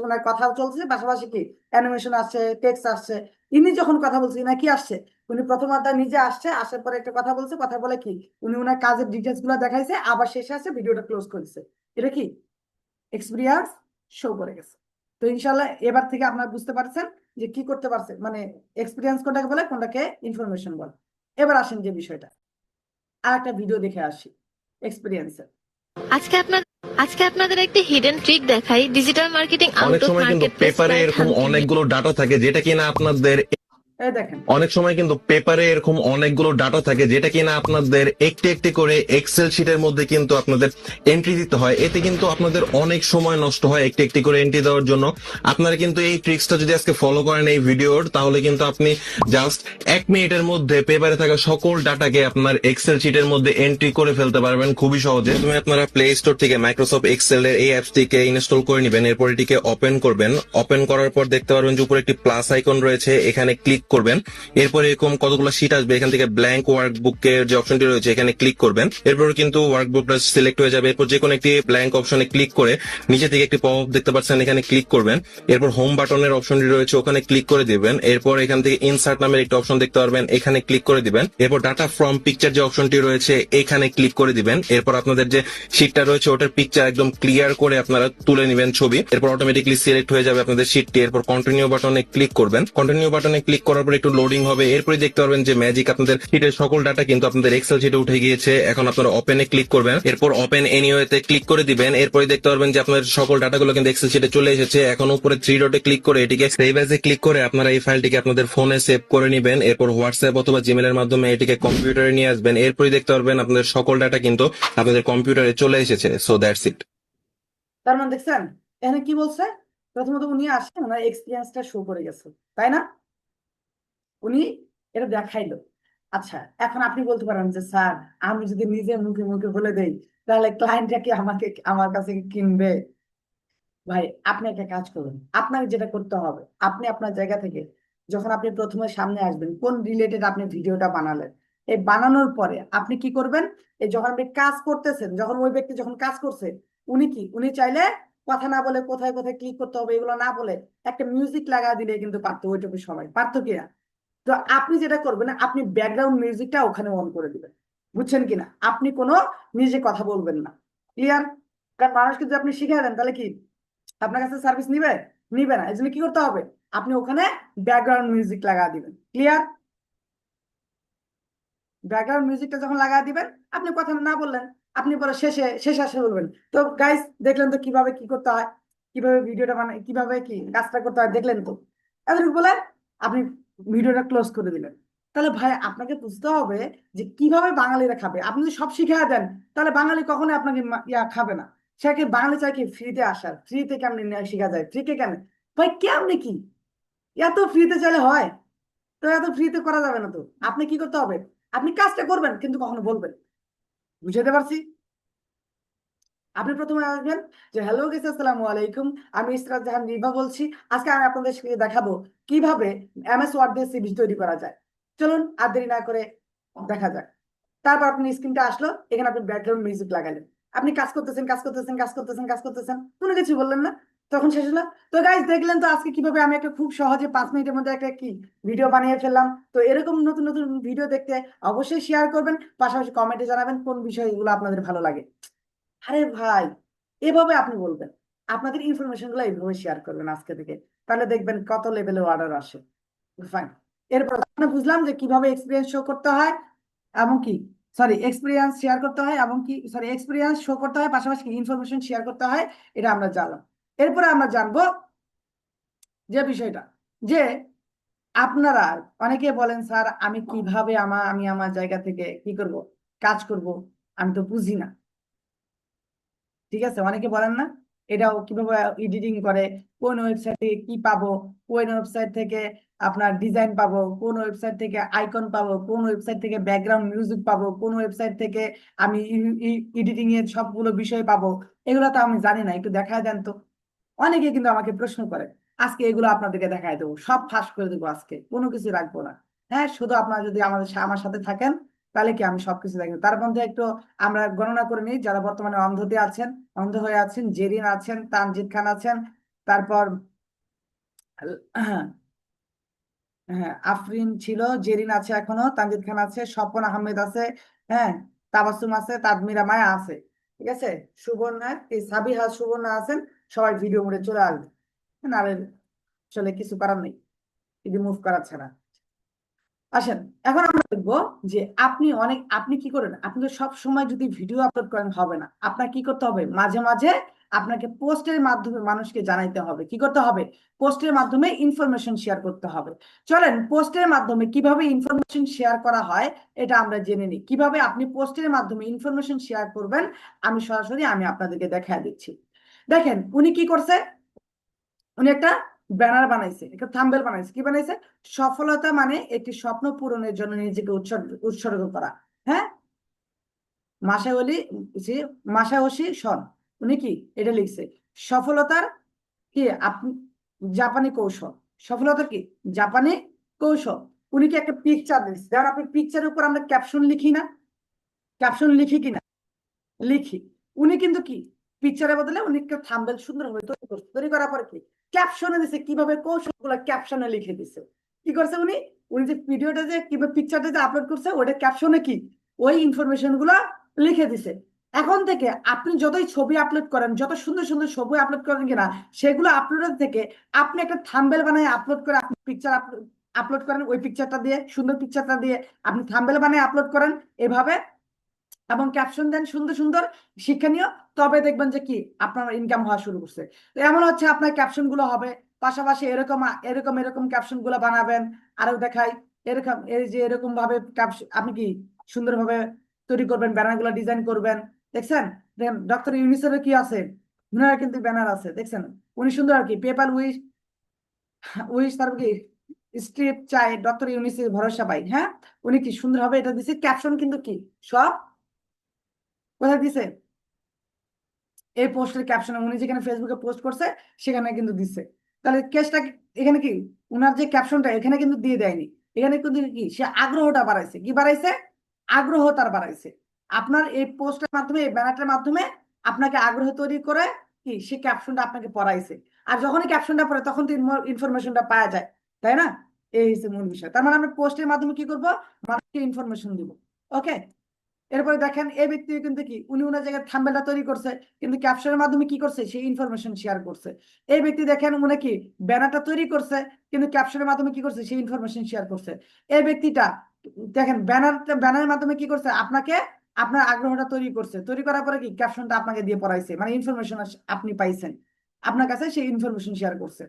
ওনার কথা চলছে, পাশাপাশি কি অ্যানিমেশন আসছে, টেক্সট আসছে। ইনি যখন কথা বলছে না কি আসছে, উনি প্রথম অধ্যায় নিজে আসছে, আসার পরে একটা কথা বলছে, কথা বলে কি উনি ওনার কাজের ডিটেলস গুলা দেখাইছে, আবার শেষে আসে ভিডিওটা ক্লোজ করেছে। এটা কি এক্সপিরিয়েন্স শো করে গেছে। তো ইনশাল্লাহ এবার থেকে আপনারা বুঝতে পারছেন যে কি করতে পারছে, মানে এক্সপিরিয়েন্স কোনটাকে বলে, কোনটাকে ইনফরমেশন বলে। এবার আসেন যে বিষয়টা, আর একটা ভিডিও দেখে আসি এক্সপিরিয়েন্সের। আজকে আপনাদের একটি হিডেন ট্রিক দেখাই ডিজিটাল মার্কেটিং অনেক আউট অফ সময় কিন্তু মার্কেটপ্লেস পেপারে এরকম অনেকগুলো ডাটা থাকে যেটা কিনা আপনাদের এই দেখেন অনেক সময় কিন্তু পেপারে এরকম অনেকগুলো ডাটা থাকে যেটা কিনা আপনাদের একটি একটি করে এক্সেল শিটের মধ্যে কিন্তু আপনাদের এন্ট্রি দিতে হয়। এতে কিন্তু আপনাদের অনেক সময় নষ্ট হয় একটি একটি করে এন্ট্রি দেওয়ার জন্য। আপনারা কিন্তু এই ট্রিক্সটা যদি আজকে ফলো করেন এই ভিডিওর, তাহলে কিন্তু আপনি জাস্ট 1 মিনিটের মধ্যে পেপারে থাকা সকল ডাটাকে আপনার এক্সেল শিটের মধ্যে এন্ট্রি করে ফেলতে পারবেন খুবই সহজে। তুমি আপনারা প্লে স্টোর থেকে মাইক্রোসফট এক্সেল এর এই অ্যাপসটিকে ইনস্টল করে নেবেন, এরপর এটিকে ওপেন করবেন। ওপেন করার পর দেখতে পারবেন যে উপরে একটি প্লাস আইকন রয়েছে, এখানে ক্লিক করবেন। এরপর এরকম কতগুলো শিট আসবে, এখান থেকে ব্ল্যাঙ্ক ওয়ার্কবুকের যে অপশনটি রয়েছে এখানে ক্লিক করবেন। এরপর কিন্তু ওয়ার্কবুকটা সিলেক্ট হয়ে যাবে। এরপর যে কোনো একটি ব্ল্যাঙ্ক অপশনে ক্লিক করে নিচে থেকে একটি পপআপ দেখতে পাচ্ছেন, এখানে ক্লিক করবেন। এরপর হোম বাটনের অপশনটি রয়েছে ওখানে ক্লিক করে দিবেন। এরপর এখান থেকে ইনসার্ট নামের একটি অপশন দেখতে পারবেন, এখানে ক্লিক করে দিবেন। এরপর ডাটা ফ্রম পিকচার যে অপশনটি রয়েছে এখানে ক্লিক করে দিবেন। এরপর আপনাদের যে শিটটা রয়েছে ওটার পিকচার একদম ক্লিয়ার করে আপনারা তুলে নেবেন ছবি। এরপর অটোমেটিকলি সিলেক্ট হয়ে যাবে আপনাদের শিটটি। এরপর কন্টিনিউ বাটনে ক্লিক করবেন। কন্টিনিউ বাটনে ক্লিক করার পর একটু লোডিং হবে। এরপরে দেখতে পারবেন যে ম্যাজিক আপনাদের শিটের সকল ডাটা কিন্তু আপনাদের এক্সেল শিটে উঠে গিয়েছে। এখন আপনারা ওপেনে ক্লিক করবেন। এরপর ওপেন এনিওয়েতে ক্লিক করে দিবেন। এরপরে দেখতে পারবেন যে আপনাদের সকল ডাটাগুলো কিন্তু এক্সেল শিটে চলে এসেছে। এখন উপরে 3 ডটে ক্লিক করে এটিকে সেভ অ্যাজ এ ক্লিক করে আপনারা এই ফাইলটিকে আপনাদের ফোনে সেভ করে নেবেন। এরপর হোয়াটসঅ্যাপ অথবা জিমেলের মাধ্যমে এটিকে কম্পিউটারে নিয়ে আসবেন। এরপরে দেখতে পারবেন আপনাদের সকল ডাটা কিন্তু আপনাদের কম্পিউটারে চলে এসেছে। So that's it. তার মানে দেখছেন এখানে কি বলছে, প্রথমত উনি আসে ওনার এক্সপিরিয়েন্সটা শো করে গেছে, তাই না? উনি এটা দেখাইলো। আচ্ছা এখন আপনি বলতে পারেন যে স্যার আমি যদি নিজে মুখে মুখে বলে দেই তাহলে ক্লায়েন্টরা কি আমার কাছে কিনবে? ভাই আপনি একটা কাজ করুন, আপনাকে যেটা করতে হবে, আপনি আপনার জায়গা থেকে যখন আপনি প্রথমে সামনে আসবেন, কোন রিলেটেড আপনি ভিডিওটা বানালেন, এই বানানোর পরে আপনি কি করবেন, এই যখন আপনি কাজ করতেছেন, যখন ওই ব্যক্তি যখন কাজ করছে, উনি চাইলে কথা না বলে কোথায় কোথায় ক্লিক করতে হবে এগুলো না বলে একটা মিউজিক লাগা দিলে কিন্তু পারতো, ওইটুকু সময় পারতো কিনা? তো আপনি যেটা করবেন, আপনি ব্যাকগ্রাউন্ড মিউজিকটা ওখানে অন করে দিবেন, বুঝছেন কিনা? আপনি কোনো নিজে কথা বলবেন না, ক্লিয়ার? কারণ মানুষকে যদি আপনি শিখিয়ে দেন তাহলে কি আপনার কাছে সার্ভিস নিবে না। এই জন্য কি করতে হবে, আপনি ওখানে ব্যাকগ্রাউন্ড মিউজিক লাগা দিবেন, ক্লিয়ার? ব্যাকগ্রাউন্ড মিউজিকটা যখন লাগা দিবেন, আপনি কথা না বললেন, আপনি পরে শেষে আসে বলবেন। তো গাইস দেখলেন তো কিভাবে কি করতে হয়, কিভাবে ভিডিওটা বানায়, কিভাবে কি কাজটা করতে হয়, দেখলেন তো। এতটুকু বলে আপনি ভিডিওটা ক্লোজ করে দিলেন। তাহলে ভাই আপনাকে বুঝতে হবে যে কিভাবে বাঙালিরা খাবে। আপনি যদি সব শিখিয়ে দেন তাহলে বাঙালি কখনোই আপনাকে খাবে না। সে কি বাঙালি চাই কি ফ্রিতে আসার, ফ্রিতে কেমনি শেখা যায়, ফ্রিতে কেন ভাই, কেমনি কি এত ফ্রিতে চাইলে হয়? তো এত ফ্রিতে করা যাবে না। তো আপনি কি করতে হবে, আপনি কাজটা করবেন কিন্তু কখনো বলবেন। বুঝাতে পারছি? আপনি প্রথমে আসবেন যে হ্যালো গেস, আসসালামু আলাইকুম, আমি ইসরাত জাহান রিভা বলছি। আজকে আমি আপনাদের সাথে দেখাবো কিভাবে এমএস ওয়ার্ড দিয়ে সিভি তৈরি করা যায়। চলুন আর দেরি না করে দেখা যাক। তারপর আপনি স্ক্রিনটা আসলো, এখানে আপনি ব্যাকগ্রাউন্ড মিউজিক লাগালেন। আপনি কাজ করতেছেন কাজ করতেছেন কাজ করতেছেন কাজ করতেছেন, কোনো কিছু বললেন না, তখন শেষ হলো। তো গাইজ দেখলেন তো আজকে কিভাবে আমি একটা খুব সহজে 5 মিনিটের মধ্যে একটা কি ভিডিও বানিয়ে ফেললাম। তো এরকম নতুন নতুন ভিডিও দেখতে অবশ্যই শেয়ার করবেন, পাশাপাশি কমেন্টে জানাবেন কোন বিষয়গুলো আপনাদের ভালো লাগে। আরে ভাই, এভাবে আপনি বলবেন, আপনাদের ইনফরমেশন গুলো এইভাবে শেয়ার করবেন আজকে থেকে, তাহলে দেখবেন কত লেভেলে অর্ডার আসে। ফাইন। এরপর আমরা বুঝলাম যে কিভাবে এক্সপিরিয়েন্স শো করতে হয় এবং কি এক্সপিরিয়েন্স শেয়ার করতে হয় এবং কি এক্সপিরিয়েন্স শো করতে হয়, পাশাপাশি ইনফরমেশন শেয়ার করতে হয়, এটা আমরা জানলাম। এরপরে আমরা জানবো যে বিষয়টা, যে আপনারা অনেকে বলেন স্যার আমি কিভাবে আমি আমার জায়গা থেকে কি করব, কাজ করব, আমি তো বুঝি না। ঠিক আছে, অনেকে বলেন না এটাও কিভাবে এডিটিং করে, কোন ওয়েবসাইট থেকে কি পাবো, কোন ওয়েবসাইট থেকে আপনার ডিজাইন পাবো, কোন ওয়েবসাইট থেকে আইকন পাবো, কোন ওয়েবসাইট থেকে ব্যাকগ্রাউন্ড মিউজিক পাবো, কোন ওয়েবসাইট থেকে আমি এডিটিং এর সবগুলো বিষয় পাবো, এগুলো তো আমি জানি না, একটু দেখায় দেন তো। অনেকে কিন্তু আমাকে প্রশ্ন করে, আজকে এগুলো আপনাদেরকে দেখায় দেবো, সব ফাঁস করে দেবো, আজকে কোনো কিছু রাখবো না। হ্যাঁ, শুধু আপনারা যদি আমার সাথে থাকেন তাহলে কি আমি সবকিছু দেখবো। তার মধ্যে একটু আমরা গণনা করে নিই, যারা বর্তমানে অন্ধ হয়ে আছেন, জেরিন আছেন, তানজিদ খান আছেন, তারপর হ্যাঁ, হ্যাঁ আফরিন ছিল, জেরিন আছে এখনো, তানজিদ খান আছে, স্বপন আহমেদ আছে, হ্যাঁ তাবাসসুম আছে, তাদমিরা মায়া আছে, ঠিক আছে, সুবর্ণা সাবিহা সুবর্ণা আছেন। সবাই ভিডিও মোডে চলে আসবে, নাহলে আসলে কিছু করার নেই, যদি মুভ করা ছাড়া। আসেন, এখন আমরা দেখবো যে আপনি কি করেন, আপনি তো সব সময় যদি ভিডিও আপলোড করেন হবে না, আপনার কি করতে হবে, মাঝে মাঝে আপনাকে পোস্টের মাধ্যমে মানুষকে জানাইতে হবে। কি করতে হবে, পোস্টের মাধ্যমে ইনফরমেশন শেয়ার করতে হবে। চলেন পোস্টের মাধ্যমে কিভাবে ইনফরমেশন শেয়ার করা হয় এটা আমরা জেনে নিই। কিভাবে আপনি পোস্টের মাধ্যমে ইনফরমেশন শেয়ার করবেন আমি আপনাদেরকে দেখায় দিচ্ছি। দেখেন উনি কি করছে, উনি একটা ব্যানার বানাইছে, একটা থাম্বনেল বানাইছে। কি বানাইছে, সফলতা মানে একটি স্বপ্ন পূরণের জন্য নিজেকে উৎসর্গ করা। হ্যাঁ, মাসাওশি সন, উনি কি এটা লিখছে, সফলতার কি আপনি জাপানি কৌশল, সফলতার কি জাপানি কৌশল। উনি কি একটা পিকচার দিচ্ছে, যেমন আপনি পিকচারের উপর আমরা ক্যাপশন লিখি না, ক্যাপশন লিখি কিনা, লিখি। উনি কিন্তু কি পিকচারের বদলে উনি একটা থাম্বনেল সুন্দরভাবে তৈরি করছে, তৈরি করার পরে কি ক্যাপশনে দিছে, কিভাবে কৌশলগুলো ক্যাপশনে লিখে দিছে। কি করছে উনি, উনি যে ভিডিওটা যে কিভাবে পিকচারটা যে আপলোড করছে ওটা ক্যাপশনে কি ওই ইনফরমেশন গুলো লিখে দিছে। এখন থেকে আপনি যতই ছবি আপলোড করেন, যত সুন্দর সুন্দর ছবি আপলোড করেন কিনা, সেগুলো আপলোডের থেকে আপনি একটা থাম্বনেল বানায় আপলোড করে আপনি পিকচার আপলোড করেন, ওই পিকচারটা দিয়ে, সুন্দর পিকচারটা দিয়ে আপনি থাম্বনেল বানায় আপলোড করেন এভাবে, এবং ক্যাপশন দেন সুন্দর সুন্দর শিক্ষণীয়, তবে দেখবেন যে কি আপনার ইনকাম হওয়া শুরু করছে। তো এমন হচ্ছে আপনার ক্যাপশন গুলো হবে, পাশাপাশি এরকম এরকম এরকম ক্যাপশন গুলো বানাবেন। আরো দেখাই, এরকম এই যে এরকম ভাবে আপনি কি সুন্দরভাবে তৈরি করবেন, ব্যানার গুলো ডিজাইন করবেন। দেখছেন, দেখেন ডক্টর ইউনিসেফের কি আছে, ওনারা কিন্তু ব্যানার আছে, দেখছেন উনি সুন্দর আর কি পেপার উইশ উইশ তারপর কি স্ট্রিপ চাই, ডক্টর ইউনিসেফ ভরসা পাই। হ্যাঁ, উনি কি সুন্দরভাবে এটা দিছে, ক্যাপশন কিন্তু কি সব কোথায় দিছে, এই পোস্টের ক্যাপশনে উনি যেখানে ফেসবুকে পোস্ট করছে সেখানে কিন্তু দিচ্ছে। তাহলে কেসটা এখানে কি উনার যে ক্যাপশনটা এখানে কিন্তু দিয়ে দেয়নি, এখানে কিন্তু কি সে আগ্রহটা বাড়াইছে, কি বাড়াইছে, আগ্রহ তার বাড়াইছে। আপনার এই পোস্টের মাধ্যমে, এই ব্যানারটার মাধ্যমে আপনাকে আগ্রহ তৈরি করে কি সে ক্যাপশনটা আপনাকে পড়াইছে। আর যখনই ক্যাপশনটা পড়ে তখন তো ইনফরমেশনটা পাওয়া যায়, তাই না? এই হচ্ছে মূল বিষয়। তার মানে আমরা পোস্টের মাধ্যমে কি করব, মানুষকে ইনফরমেশন দিব। ওকে, এরপরে দেখেন এই ব্যক্তি কিন্তু কি উনি ওনার জায়গায় থাম্বনেলটা তৈরি করছে, কিন্তু ক্যাপশনের মাধ্যমে কি করছে, সেই ইনফরমেশন শেয়ার করছে। এই ব্যক্তি দেখেন উনি কি ব্যানারটা তৈরি করছে, কিন্তু ক্যাপশনের মাধ্যমে কি করছে, সেই ইনফরমেশন শেয়ার করছে। এই ব্যক্তিটা দেখেন ব্যানারের মাধ্যমে কি করছে, আপনাকে আপনার আগ্রহটা তৈরি করছে, তৈরি করার পরে কি ক্যাপশনটা আপনাকে দিয়ে পড়াইছে, মানে ইনফরমেশন আপনি পাইছেন, আপনার কাছে সেই ইনফরমেশন শেয়ার করছে।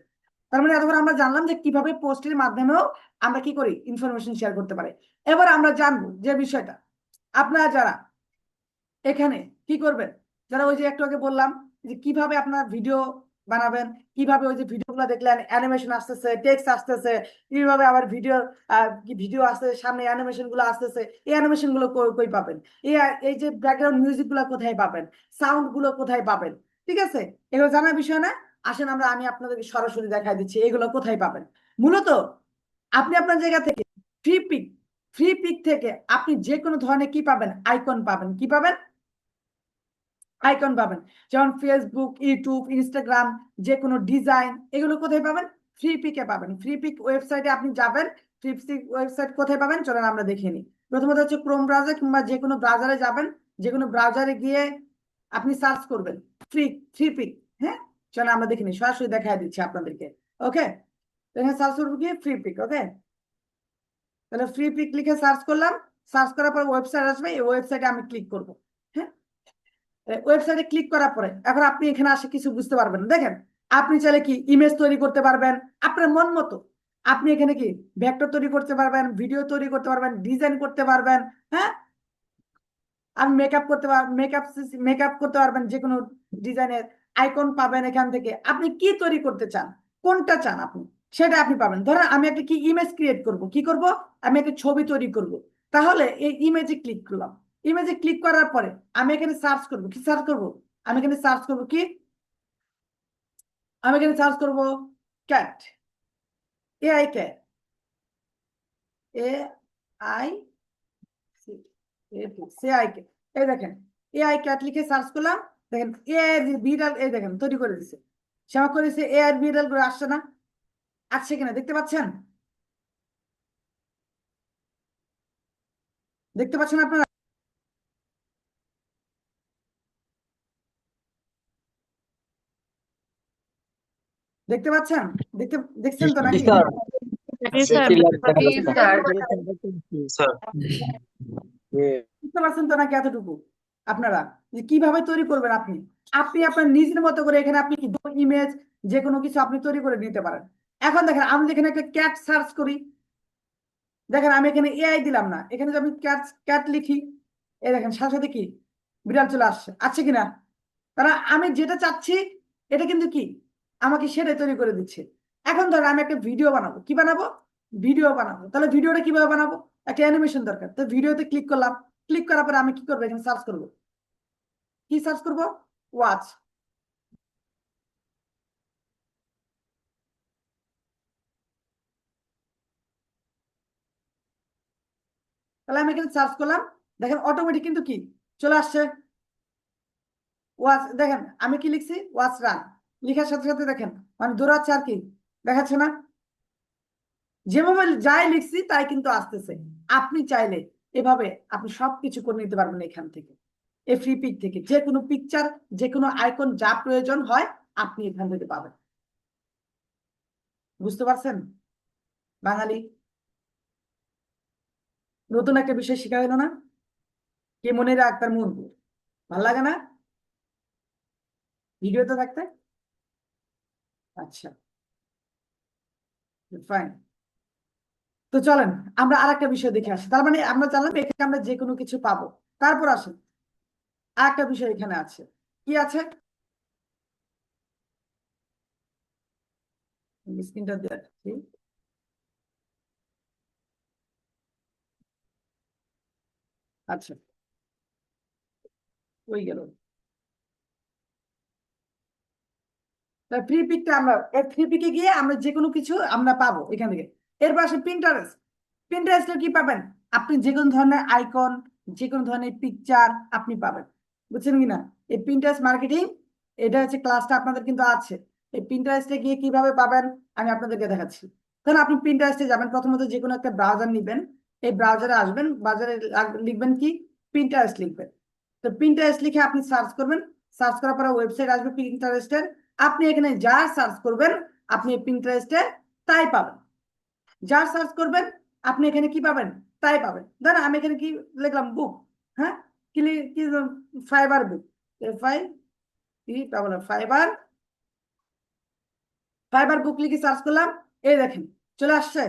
তার মানে এতক্ষণ আমরা জানলাম যে কিভাবে পোস্টের মাধ্যমেও আমরা কি করি, ইনফরমেশন শেয়ার করতে পারি। এবার আমরা জানবো যে বিষয়টা আপনারা যারা এখানে কি করবেন, যারা ওই যে একটু আগে বললাম যে কিভাবে আপনার ভিডিও বানাবেন, কিভাবে ওই যে ভিডিওগুলো দেখলেন অ্যানিমেশন আসতেছে, টেক্সট আসতেছে, কিভাবে আবার ভিডিও আসতেছে, সামনে অ্যানিমেশন গুলো আসতেছে, এই অ্যানিমেশন গুলো কই পাবেন, এই যে ব্যাকগ্রাউন্ড মিউজিক গুলো কোথায় পাবেন, সাউন্ড গুলো কোথায় পাবেন, ঠিক আছে, এগুলো জানার বিষয় না। আসেন আমি আপনাদেরকে সরাসরি দেখাই দিচ্ছি এগুলো কোথায় পাবেন। মূলত আপনি আপনার জায়গা থেকে ফ্রি পিক থেকে আপনি যে কোনো ধরনের কি পাবেন, আইকন পাবেন। কি পাবেন? আইকন পাবেন। যেমন ফেসবুক, ইউটিউব, ইনস্টাগ্রাম, যে কোনো ডিজাইন, এগুলো কোথায় পাবেন? ফ্রি পিকে পাবেন। ফ্রি পিক ওয়েবসাইটে আপনি যাবেন। ফ্রি পিক ওয়েবসাইট কোথায় পাবেন চলেন আমরা দেখে নিই। প্রথমত হচ্ছে ক্রোম ব্রাউজার কিংবা যে কোনো ব্রাউজারে যাবেন, যে কোনো ব্রাউজারে গিয়ে আপনি সার্চ করবেন ফ্রি পিক। হ্যাঁ, চলেন আমরা দেখে নিই, সরাসরি দেখাই দিচ্ছি আপনাদেরকে। ওকে, এখানে সার্চ করবো কি ফ্রি পিক। ওকে, তাহলে ফ্রি পিক লিখে সার্চ করলাম, সার্চ করার পর ওয়েবসাইট আসবে, এই ওয়েবসাইটে আমি ক্লিক করবো। হ্যাঁ, ওয়েবসাইটে ক্লিক করার পরে এখন আপনি এখানে আসে কিছু বুঝতে পারবেন না। দেখেন, আপনি চাইলে কি ইমেজ তৈরি করতে পারবেন আপনার মন মতো। আপনি এখানে কি ভেক্টর তৈরি করতে পারবেন, ভিডিও তৈরি করতে পারবেন, ডিজাইন করতে পারবেন। হ্যাঁ, আপনি মেকআপ করতে পারবেন, যে কোনো ডিজাইনের আইকন পাবেন এখান থেকে। আপনি কি তৈরি করতে চান, কোনটা চান আপনি, সেটা আপনি পাবেন। ধরেন আমি একটা কি ইমেজ ক্রিয়েট করব, কি করব, আমি একটা ছবি তৈরি করব। তাহলে এই ইমেজে ক্লিক করলাম। ইমেজে ক্লিক করার পরে আমি এখানে সার্চ করব। কি সার্চ করব? আমি এখানে সার্চ করব কি, আমি এখানে সার্চ করব cat, AI cat, AI AI cat. এই দেখেন এআই ক্যাট লিখে সার্চ করলাম, দেখেন এআই এর বিড়াল, এই দেখেন তৈরি করে দিচ্ছে, সেমা করেছে। এআই এর বিড়াল করে আসছে না? আসছে কিনা দেখতে পাচ্ছেন? দেখতে পাচ্ছেন আপনারা? দেখতে পাচ্ছেন? দেখছেন তো নাকি? বুঝতে পারছেন তো নাকি এতটুকু আপনারা, যে কিভাবে তৈরি করবেন আপনি আপনি আপনার নিজের মতো করে এখানে আপনি ইমেজ যে কোনো কিছু আপনি তৈরি করে নিতে পারেন। এখন দেখেন আমি যেখানে একটা ক্যাট সার্চ করি, দেখেন আমি এখানে এআই দিলাম না, এখানে যদি আমি ক্যাট লিখি, এই দেখেন সাথে সাথে কি বিড়াল চলে আসছে কিনা? তারা আমি যেটা চাচ্ছি এটা কিন্তু কি আমাকে সেটাই তৈরি করে দিচ্ছে। এখন ধর আমি একটা ভিডিও বানাবো, কি বানাবো? ভিডিও বানাবো। তাহলে ভিডিওটা কিভাবে বানাবো? একটা অ্যানিমেশন দরকার। তো ভিডিওতে ক্লিক করলাম, ক্লিক করার পরে আমি কি করবো, এখানে সার্চ করবো। কি সার্চ করবো? ওয়াচ। তাহলে আমি এখানে সার্চ করলাম, দেখেন অটোমেটিক কিন্তু কি চলে আসছে ওয়াচ। দেখেন আমি কি লিখছি, ওয়াচ রান লিখার সাথে সাথে দেখেন মানে দৌড়াচ্ছে আর কি দেখাচ্ছে না? যেভাবে যাই লিখছি তাই কিন্তু আসতেছে। আপনি চাইলে এভাবে আপনি সবকিছু করে নিতে পারবেন এখান থেকে, এই ফ্রি পিক থেকে। যে কোনো পিকচার, যে কোনো আইকন যা প্রয়োজন হয় আপনি এখান থেকে পাবেন। বুঝতে পারছেন বাঙালি? নতুন একটা বিষয় শেখা হলো না? কে মনে রাখ তার মন, ভাল লাগে না ভিডিওতে থাকতে? আচ্ছা, ফাইন। তো চলেন আমরা আর একটা বিষয় দেখে আসি। তার মানে আমরা জানলাম এখানে আমরা যে কোনো কিছু পাবো। তারপর আসেন আর একটা বিষয় এখানে আছে। কি আছে? স্ক্রিনটা দেখছি। আচ্ছা, ওই গেল ফ্রি পিকটা। আমরা ফ্রি পিকে গিয়ে আমরা যে কোনো কিছু আমরা পাবো এখান থেকে। এর পাশে পিন্টারেস্ট। পিন্টারেস্টে কি পাবেন? আপনি যে কোনো ধরনের আইকন, যে কোনো ধরনের পিকচার আপনি পাবেন। বুঝছেন কিনা? এই পিন্টারেস্ট মার্কেটিং, এটা হচ্ছে ক্লাসটা আপনাদের কিন্তু আছে। এই পিন্টারেস্টে গিয়ে কিভাবে পাবেন আমি আপনাদেরকে দেখাচ্ছি। তাহলে আপনি পিন্টারেস্টে যাবেন, প্রথমত যে কোনো একটা ব্রাউজার নিবেন, এই ব্রাউজারে আসবেন, ব্রাউজারে লিখবেন কি পিন্টারেস্ট লিখবেন। তো পিন্টারেস্ট লিখে আপনি সার্চ করবেন, সার্চ করার পরে ওয়েবসাইট আসবে পিন্টারেস্টের। আপনি এখানে যা সার্চ করবেন আপনি পিন্টারেস্টে তাই পাবেন। যা সার্চ করবেন আপনি এখানে কি পাবেন তাই পাবেন। ধরেন আমি এখানে কি লিখলাম, বুক। হ্যাঁ, কি কি ফাইবার বুক, ফাইবার ফাইবার বুক লিখে সার্চ করলাম, এই দেখেন চলে আসছে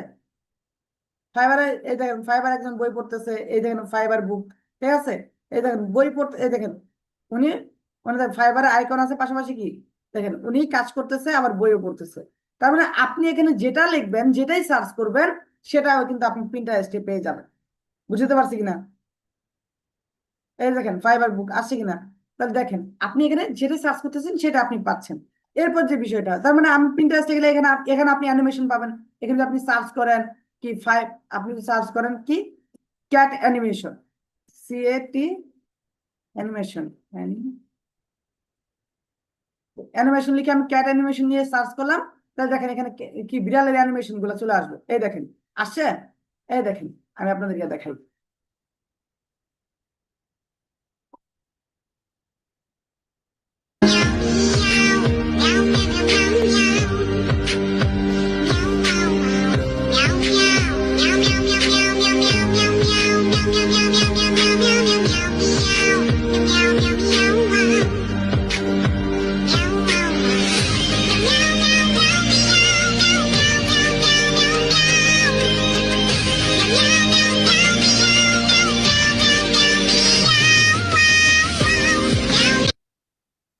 ফাইবারে। এই দেখেন ফাইবার একজন বই পড়তেছে, এই দেখেন ফাইবার বুক, ঠিক আছে। এই দেখেন বই পড়তে, এই দেখেন উনি ফাইবারের আইকন আছে পাশাপাশি, কি দেখেন উনি কাজ করতেছে আবার বইও পড়তেছে। তার মানে আপনি এখানে যেটা লিখবেন, যেটাই সার্চ করবেন, সেটাও কিন্তু আপনি পিন্টারেস্টে পেয়ে যাবেন। বুঝতে পারছি কিনা? এই দেখেন ফাইবার বুক আসছে কিনা। তাহলে দেখেন আপনি এখানে যেটা সার্চ করতেছেন সেটা আপনি পাচ্ছেন। এরপর যে বিষয়টা, তার মানে আমি পিন্টারেস্টে গেলে এখানে এখানে আপনি অ্যানিমেশন পাবেন। এখানে যদি আপনি সার্চ করেন কি আপনি সার্চ করেন কি cat animation, CAT animation, animation লিখে আমি ক্যাট অ্যানিমেশন নিয়ে সার্চ করলাম, তাহলে দেখেন এখানে কি বিড়ালের অ্যানিমেশন গুলো চলে আসবে। এই দেখেন আসছে, এই দেখেন আমি আপনাদেরকে দেখাই।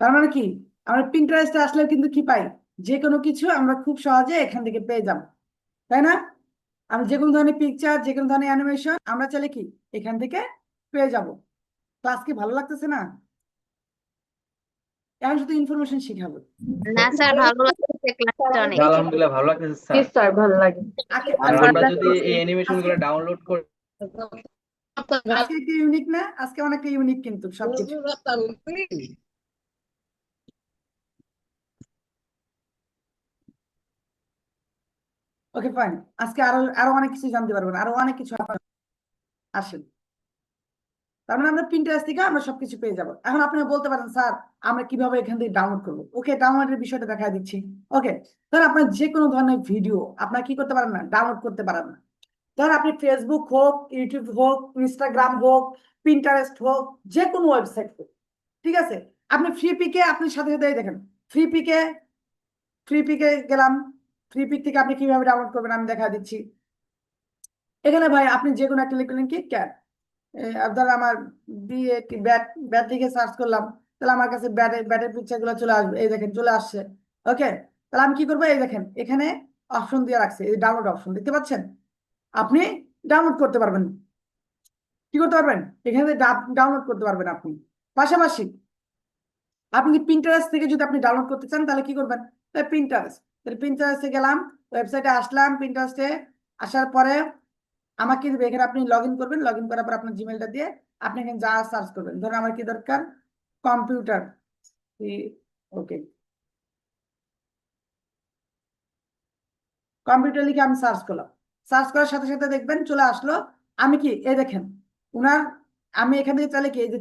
তার মানে কি আমরা পিন্টারেস্টে আসলে কিন্তু কি পাই, যে কোনো কিছু আমরা খুব সহজে এখান থেকে পেয়ে যাব, তাই না? আমি যে কোনো ধরনের পিকচার, যে কোনো ধরনের অ্যানিমেশন আমরা চাইলে কি এখান থেকে পেয়ে যাব। ক্লাস কি ভালো লাগতেছে না? এখন শুধু ইনফরমেশন শিখাবো। না স্যার, ভালো লাগছে ক্লাসটা অনেক। আলহামদুলিল্লাহ ভালো লাগতেছে স্যার। স্যার ভালো লাগে। আর আমরা যদি এই অ্যানিমেশন গুলো ডাউনলোড করে আজকে একটু ইউনিক না, আজকে অনেকটা ইউনিক কিন্তু সবকিছু। ওকে ফাইন, আজকে আরো আরো অনেক কিছু জানতে পারবেন, আরো অনেক কিছু আপনার আসেন। তার মানে আমরা পিন্টারেস্ট থেকে আমরা সবকিছু পেয়ে যাবো। এখন আপনি বলতে পারেন স্যার আমরা কিভাবে এখান থেকে ডাউনলোড করবো? ওকে, ডাউনলোডের বিষয়টা দেখা দিচ্ছি। ওকে, ধর আপনার যে কোনো ধরনের ভিডিও আপনার কি করতে পারেন না, ডাউনলোড করতে পারেন না। ধর আপনি ফেসবুক হোক, ইউটিউব হোক, ইনস্টাগ্রাম হোক, পিন্টারেস্ট হোক, যে কোনো ওয়েবসাইট হোক, ঠিক আছে। আপনি ফ্রি পিকে আপনি সাথে সাথে দেখেন ফ্রি পিকে গেলাম। ফ্রি পিক থেকে আপনি কিভাবে ডাউনলোড করবেন আমি দেখা দিচ্ছি। এখানে ভাই আপনি যে কোনো একটা লিখলেন কি ক্যাট, ধর আমার ব্যাট লিখে সার্চ করলাম, তাহলে আমার কাছে ব্যাটের পিকচার গুলো চলে আসবে। এই দেখেন চলে আসছে। ওকে, তাহলে আমি কি করবো, এই দেখেন এখানে অপশন দিয়ে রাখছে, এই ডাউনলোড অপশন দেখতে পাচ্ছেন, আপনি ডাউনলোড করতে পারবেন। কি করতে পারবেন, এখানে ডাউনলোড করতে পারবেন আপনি। পাশাপাশি আপনি পিন্টারেস্ট থেকে যদি আপনি ডাউনলোড করতে চান তাহলে কি করবেন, পিন্টারেস্টে গেলাম, ওয়েবসাইটে আসলাম। পিন্টারেস্টে আসার পরে আমাকে দিবে, এখানে আপনি লগ ইন করবেন। লগ ইন করার পর আপনার জিমেলটা দিয়ে আপনি এখানে যা সার্চ করবেন। ধরুন আমার কি দরকার, কম্পিউটার। ওকে, কম্পিউটার লিখে আমি সার্চ করলাম। সার্চ করার সাথে সাথে দেখবেন চলে আসলো। আমি কি এই দেখেন উনার, আমি এখান থেকে চাইলে কি এই যে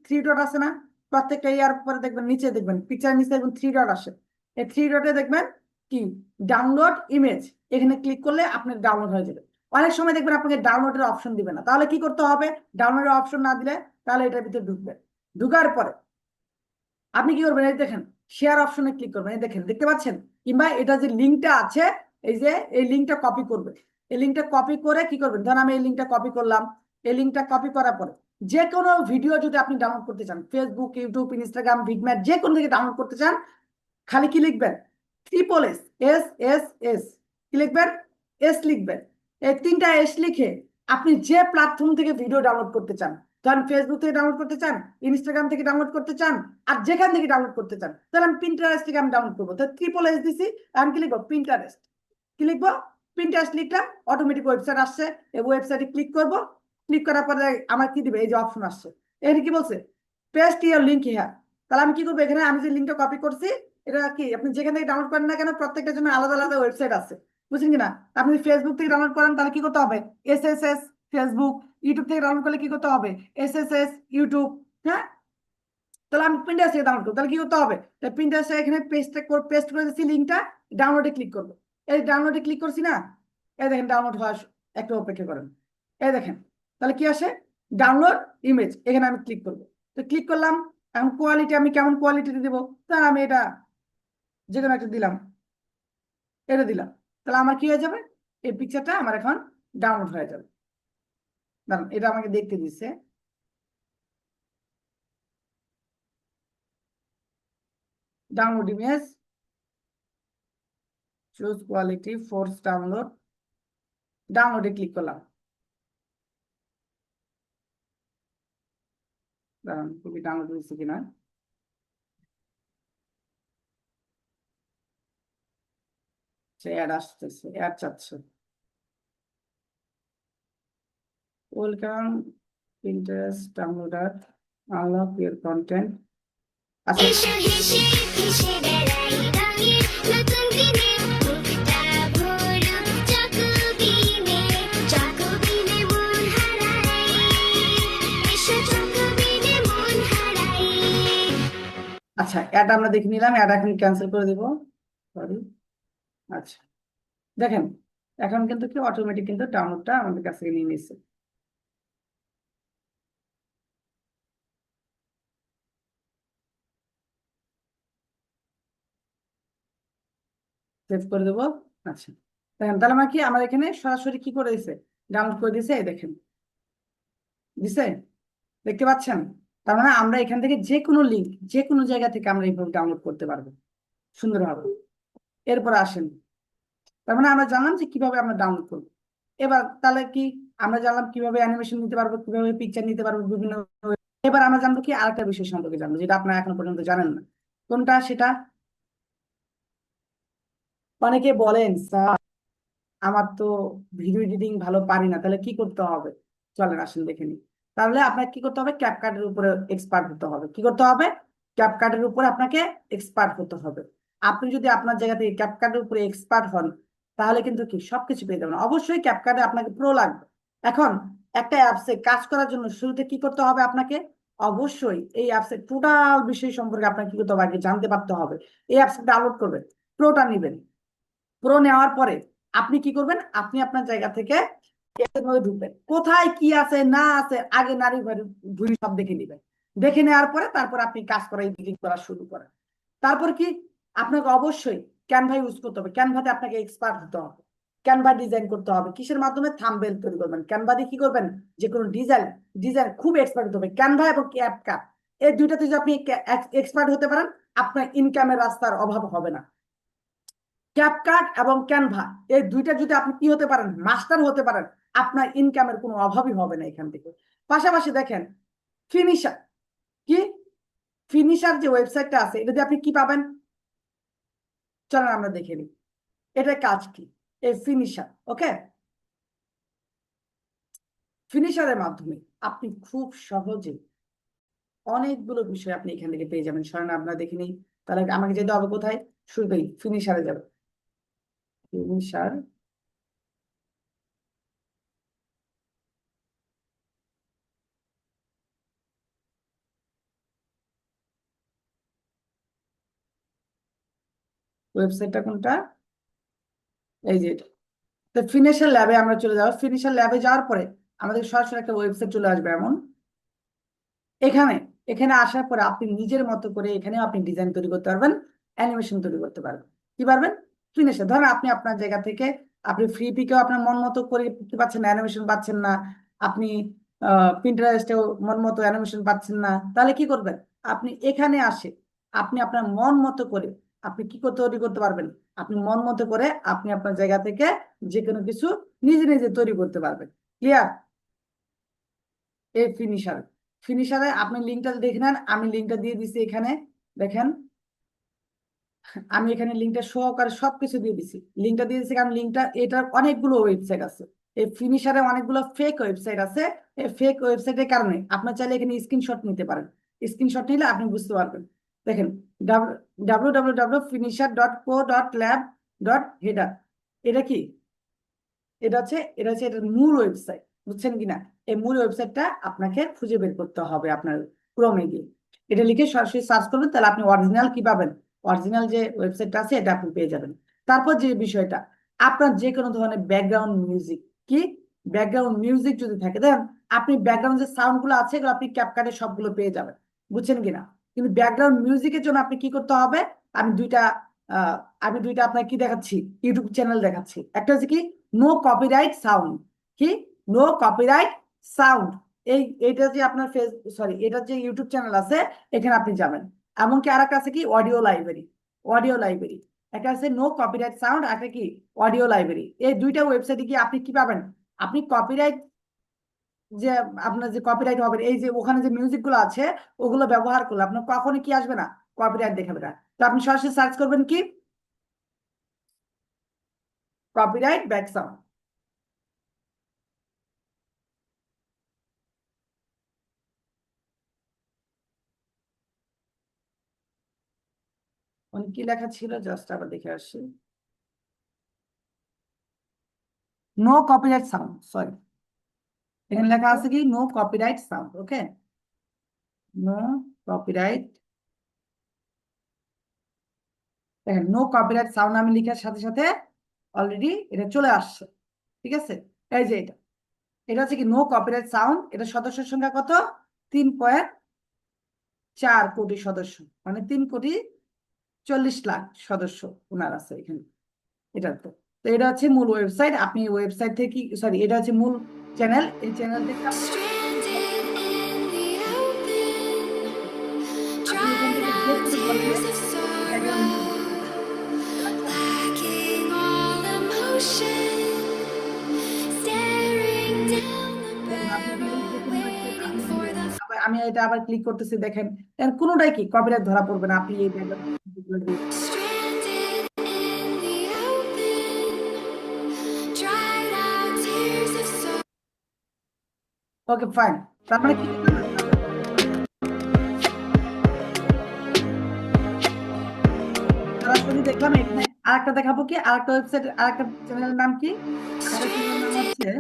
থ্রি ডট আছে না, প্রত্যেকটা ইয়ার পরে দেখবেন নিচে দেখবেন পিকচার নিচে দেখবেন 3 ডট আসে। এই 3 ডটে দেখবেন কি ডাউনলোড ইমেজ, এখানে ক্লিক করলে আপনার ডাউনলোড হয়ে যাবে। অনেক সময় দেখবেন আপনাকে ডাউনলোডের অপশন দিবে না, তাহলে কি করতে হবে, ডাউনলোডের অপশন না দিলে তাহলে এটার ভিতরে ঢুকবে। ঢুকার পরে আপনি কি করবেন, এই দেখেন শেয়ার অপশনে ক্লিক করবেন, এই দেখেন দেখতে পাচ্ছেন। কিংবা এটা যে লিঙ্কটা আছে, এই যে এই লিঙ্কটা কপি করবে। এই লিঙ্কটা কপি করে কি করবেন, ধরুন আমি এই লিঙ্কটা কপি করলাম। এই লিঙ্কটা কপি করার পরে যে কোনো ভিডিও যদি আপনি ডাউনলোড করতে চান, ফেসবুক, ইউটিউব, ইনস্টাগ্রাম, বিগম্যাট, যে কোনো থেকে ডাউনলোড করতে চান, খালি কি লিখবেন, SSS কি লিখবেন, এস লিখবেন। এই 3টা এস লিখে আপনি যে প্ল্যাটফর্ম থেকে ভিডিও ডাউনলোড করতে চান, ধরেন ফেসবুক থেকে ডাউনলোড করতে চান, ইনস্টাগ্রাম থেকে ডাউনলোড করতে চান, আর যেখান থেকে ডাউনলোড করতে চান, তাহলে আমি পিন্টারেস্ট থেকে আমি ডাউনলোড করবো। তো SSS দিছি, আমি কি লিখবো, পিন্টারেস্ট। কি লিখবো, পিন্টারেস্ট লিখলাম, অটোমেটিক ওয়েবসাইট আসছে। এই ওয়েবসাইটে ক্লিক করব। ক্লিক করার পরে আমার কি দিবে, এই যে অপশন আসছে, এখানে কি বলছে, পেস্ট ইওর লিঙ্ক হিয়ার। তাহলে আমি কি করবো, এখানে আমি যে লিঙ্কটা কপি করছি, এটা কি আপনি যেখান থেকে ডাউনলোড করেন না কেন, প্রত্যেকটার জন্য আলাদা আলাদা ওয়েবসাইট আছে, বুঝছেন কিনা। আপনি ফেসবুক থেকে ডাউনলোড করেন তাহলে কি করতে হবে, SSS ফেসবুক। ইউটিউব থেকে ডাউনলোড করলে কি করতে হবে, SSS ইউটিউব। হ্যাঁ, তাহলে আমি পিন্টারেস্ট থেকে ডাউনলোড করবো, তাহলে কি করতে হবে, পিন্টারেস্ট এখানে পেস্ট করে দিচ্ছি লিঙ্কটা, ডাউনলোডে ক্লিক করবো। এই ডাউনলোডে ক্লিক করছি না, এই দেখেন ডাউনলোড হওয়া, একটু অপেক্ষা করেন। এই দেখেন তাহলে কি আসে, ডাউনলোড ইমেজ, এখানে আমি ক্লিক করবো। তো ক্লিক করলাম, এখন কোয়ালিটি আমি কেমন কোয়ালিটিতে দিব, তাহলে আমি এটা যে কোনো একটা দিলাম, এটা দিলাম, তাহলে আমার কি হয়ে যাবে, এই পিকচারটা আমার এখন ডাউনলোড হয়ে যাবে। দাঁড়ান, এটা আমাকে দেখতে দিচ্ছে। Download image, choose quality, force download, ডাউনলোডে ক্লিক করলাম। দাঁড়ান, খুবই ডাউনলোড হয়েছে কিনা। সে অ্যাড আসতেছে, অ্যাড চাচ্ছে। Welcome Pinterest downloader, unlock your content. আচ্ছা, আচ্ছা অ্যাড আমরা দেখে নিলাম, অ্যাড এখন ক্যান্সেল করে দিব, সরি। আচ্ছা দেখেন, এখন কিন্তু কি অটোমেটিক কিন্তু ডাউনলোডটা আমাদের কাছ থেকে নিয়ে নিচ্ছে। সেভ করে দেবো। আচ্ছা দেখেন, তাহলে আমার কি আমার এখানে সরাসরি কি করে দিছে, ডাউনলোড করে দিছে, এই দেখেন দিছে, দেখতে পাচ্ছেন। তার মানে আমরা এখান থেকে যে কোনো লিঙ্ক যে কোনো জায়গা থেকে আমরা এইভাবে ডাউনলোড করতে পারবো সুন্দরভাবে। এরপর আসেন, তার মানে আমরা জানলাম যে কিভাবে আমরা ডাউনলোড করবো। এবার তাহলে কি আমরা জানলাম কিভাবে অ্যানিমেশন নিতে পারবো, কিভাবে পিকচার নিতে পারবো বিভিন্ন। এবার আমরা জানবো কি আরেকটা বিষয় সম্পর্কে জানবো, যেটা আপনারা এখনো পর্যন্ত জানেন না। কোনটা সেটা? অনেকে বলেন স্যার আমার তো ভিডিও এডিটিং ভালো পারি না, তাহলে কি করতে হবে? চলেন আসেন দেখে নিই। তাহলে আপনাকে কি করতে হবে, ক্যাপকাটের উপরে এক্সপার্ট হতে হবে। কি করতে হবে? ক্যাপকাটের উপরে আপনাকে এক্সপার্ট হতে হবে। আপনি যদি আপনার জায়গা থেকে ক্যাপকাটের উপরে এক্সপার্ট হন, তাহলে কিন্তু কি সবকিছু পেয়ে যাবেন। অবশ্যই ক্যাপকাটে আপনাকে প্রো লাগবে। এখন একটা অ্যাপসে কাজ করার জন্য শুরুতে কি করতে হবে আপনাকে? অবশ্যই এই অ্যাপসের টোটাল বিষয় সম্পর্কে আপনাকে কি করতে হবে, আগে জানতে পারতে হবে। এই অ্যাপসটা ডাউনলোড করবেন, প্রোটা নিবেন। প্রো নেওয়ার পরে আপনি কি করবেন, আপনি আপনার জায়গা থেকে এর মধ্যে ঢুকবেন, কোথায় কি আছে না আছে আগে নারী ভুড়ি সব দেখে নেবেন। দেখে নেওয়ার পরে তারপর আপনি কাজ করা এডিটিং করা শুরু করেন। তারপর কি আপনাকে অবশ্যই ক্যানভা ইউজ করতে হবে। ক্যানভাতে আপনাকে এক্সপার্ট হতে হবে। ক্যানভা ডিজাইন করতে হবে, কিসের মাধ্যমে? থাম্বনেল তৈরি করবেন। ক্যানভা দিয়ে কি করবেন, যে কোনো ডিজাইন খুব এক্সপার্ট হতে হবে। ক্যানভা এবং ক্যাপকাট এই দুইটাতে যদি আপনি এক্সপার্ট হতে পারেন, আপনার ইনকামের রাস্তার অভাব হবে না। ক্যাপকাট এবং ক্যানভা এই দুইটা যদি আপনি কি হতে পারেন, মাস্টার হতে পারেন, আপনার ইনকামের কোনো অভাবই হবে না এখান থেকে। পাশাপাশি দেখেন ফিনিশার, কি ফিনিশার যে ওয়েবসাইটটা আছে, এটা দিয়ে আপনি কি পাবেন চলেন আমরা দেখে নিই। এটা কাজ কি, এই ফিনিশার। ওকে, ফিনিশারের মাধ্যমে আপনি খুব সহজে অনেকগুলো বিষয় আপনি এখান থেকে পেয়ে যাবেন। সরেন আমরা দেখে নিই। তাহলে আমাকে যেতে হবে কোথায়, শুরুতেই ফিনিশারে যাবে। ফিনিশার, ওয়েবসাইটটা কোনটা, এই যে। তো ফিনিশার ল্যাবে আমরা চলে যাবো। ফিনিশার ল্যাবে যাওয়ার পরে আমাদের সরাসরি একটা ওয়েবসাইট চলে আসবে এমন। এখানে এখানে আসার পরে আপনি নিজের মতো করে এখানেও আপনি ডিজাইন তৈরি করতে পারবেন, অ্যানিমেশন তৈরি করতে পারবেন। কি পারবেন? ফিনিশার। ধরেন আপনি আপনার জায়গা থেকে আপনি ফ্রি পিকেও আপনার মন মতো করে করতে পারছেন না, অ্যানিমেশন পাচ্ছেন না। আপনি পিন্টারেস্টেও মন মতো অ্যানিমেশন পাচ্ছেন না, তাহলে কি করবেন? আপনি এখানে আসে আপনি আপনার মন মতো করে আপনি কি তৈরি করতে পারবেন। আপনি মন মতো করে আপনি আপনার জায়গা থেকে যে কোনো কিছু নিজে নিজে তৈরি করতে পারবেন। ক্লিয়ার? এই ফিনিশারে আপনি লিঙ্কটা দেখে নেন, আমি লিঙ্কটা দিয়ে দিচ্ছি এখানে। দেখেন আমি এখানে লিঙ্কটা সহকারে সবকিছু দিয়ে দিচ্ছি। লিঙ্কটা দিয়ে দিচ্ছি কারণ লিঙ্কটা, এটার অনেকগুলো ওয়েবসাইট আছে। এই ফিনিশারে অনেকগুলো ফেক ওয়েবসাইট আছে। এই ফেক ওয়েবসাইটের কারণে আপনার চাইলে এখানে স্ক্রিনশট নিতে পারেন। স্ক্রিনশট নিলে আপনি বুঝতে পারবেন। দেখেন www.finisher.co.lab.header, এটা কি? এটা হচ্ছে এটার মূল ওয়েবসাইট, বুঝছেন কিনা? এই মূল ওয়েবসাইটটা আপনাকে খুঁজে বের করতে হবে আপনার ক্রোমে গিয়ে। এটা লিখে সরাসরি সার্চ করবেন, তাহলে আপনি অরিজিনাল কি পাবেন, অরিজিনাল যে ওয়েবসাইটটা আছে এটা আপনি পেয়ে যাবেন। তারপর যে বিষয়টা, আপনার যে কোনো ধরনের ব্যাকগ্রাউন্ড মিউজিক, কি ব্যাকগ্রাউন্ড মিউজিক যদি থাকে, দেখেন আপনি ব্যাকগ্রাউন্ড যে সাউন্ড গুলো আছে এগুলো আপনি ক্যাপকাটে সবগুলো পেয়ে যাবেন, বুঝছেন কিনা? কিন্তু ব্যাকগ্রাউন্ড মিউজিকের জন্য আপনি কি করতে হবে, আমি দুইটা আপনাকে কি দেখাচ্ছি, ইউটিউব চ্যানেল দেখাচ্ছি। একটা হচ্ছে কি নো কপিরাইট সাউন্ড, কি নো কপিরাইট সাউন্ড, এইটা যে আপনার এটা যে ইউটিউব চ্যানেল আছে এখানে আপনি যাবেন। এমনকি আর একটা আছে কি অডিও লাইব্রেরি, অডিও লাইব্রেরি, একটা আছে নো কপিরাইট সাউন্ড, একটা কি অডিও লাইব্রেরি। এই দুইটা ওয়েবসাইটে গিয়ে আপনি কি পাবেন, আপনি কপিরাইট যে আপনার যে কপিরাইট হবে, এই যে ওখানে যে মিউজিক গুলো আছে ওগুলো ব্যবহার করলে আপনার কখনো কি আসবে না, কপিরাইট দেখাবে না। তো আপনি সরাসরি সার্চ করবেন কি কপিরাইট ব্যাক সাউন্ড। কি লেখা ছিল জাস্ট আবার দেখে আসছি, নো কপিরাইট সাউন্ড, সরি এখানে লেখা আছে কি no copyright sound, okay no copyright, দেখেন নো কপিরাইট সাউন্ড আমি লিখার সাথে সাথে অলরেডি এটা চলে আসছে, ঠিক আছে? এই যে এটা হচ্ছে কি নো কপিরাইট সাউন্ড, এটা সদস্যের সংখ্যা কত, 3.4 কোটি সদস্য, মানে 3,40,00,000 সদস্য ওনার আছে এখানে। এটা তো এটা হচ্ছে মূল ওয়েবসাইট, আপনি ওয়েবসাইট থেকে সরি এটা হচ্ছে মূল চ্যানেল, এই চ্যানেল থেকে আপনি এখান থেকে দেখতে পারবেন background আমি এটা আবার ক্লিক করতেছি, দেখেন কোনোটাই কি কপিরাইট ধরা পড়বে না, আপনি এই ওকে ফাইন। তার মানে কি সরাসরি দেখলাম। এখানে আরেকটা দেখাবো কি, আরেকটা ওয়েবসাইট, আরেকটা চ্যানেলের নাম কি, আরেকটা চ্যানেলের নাম হচ্ছে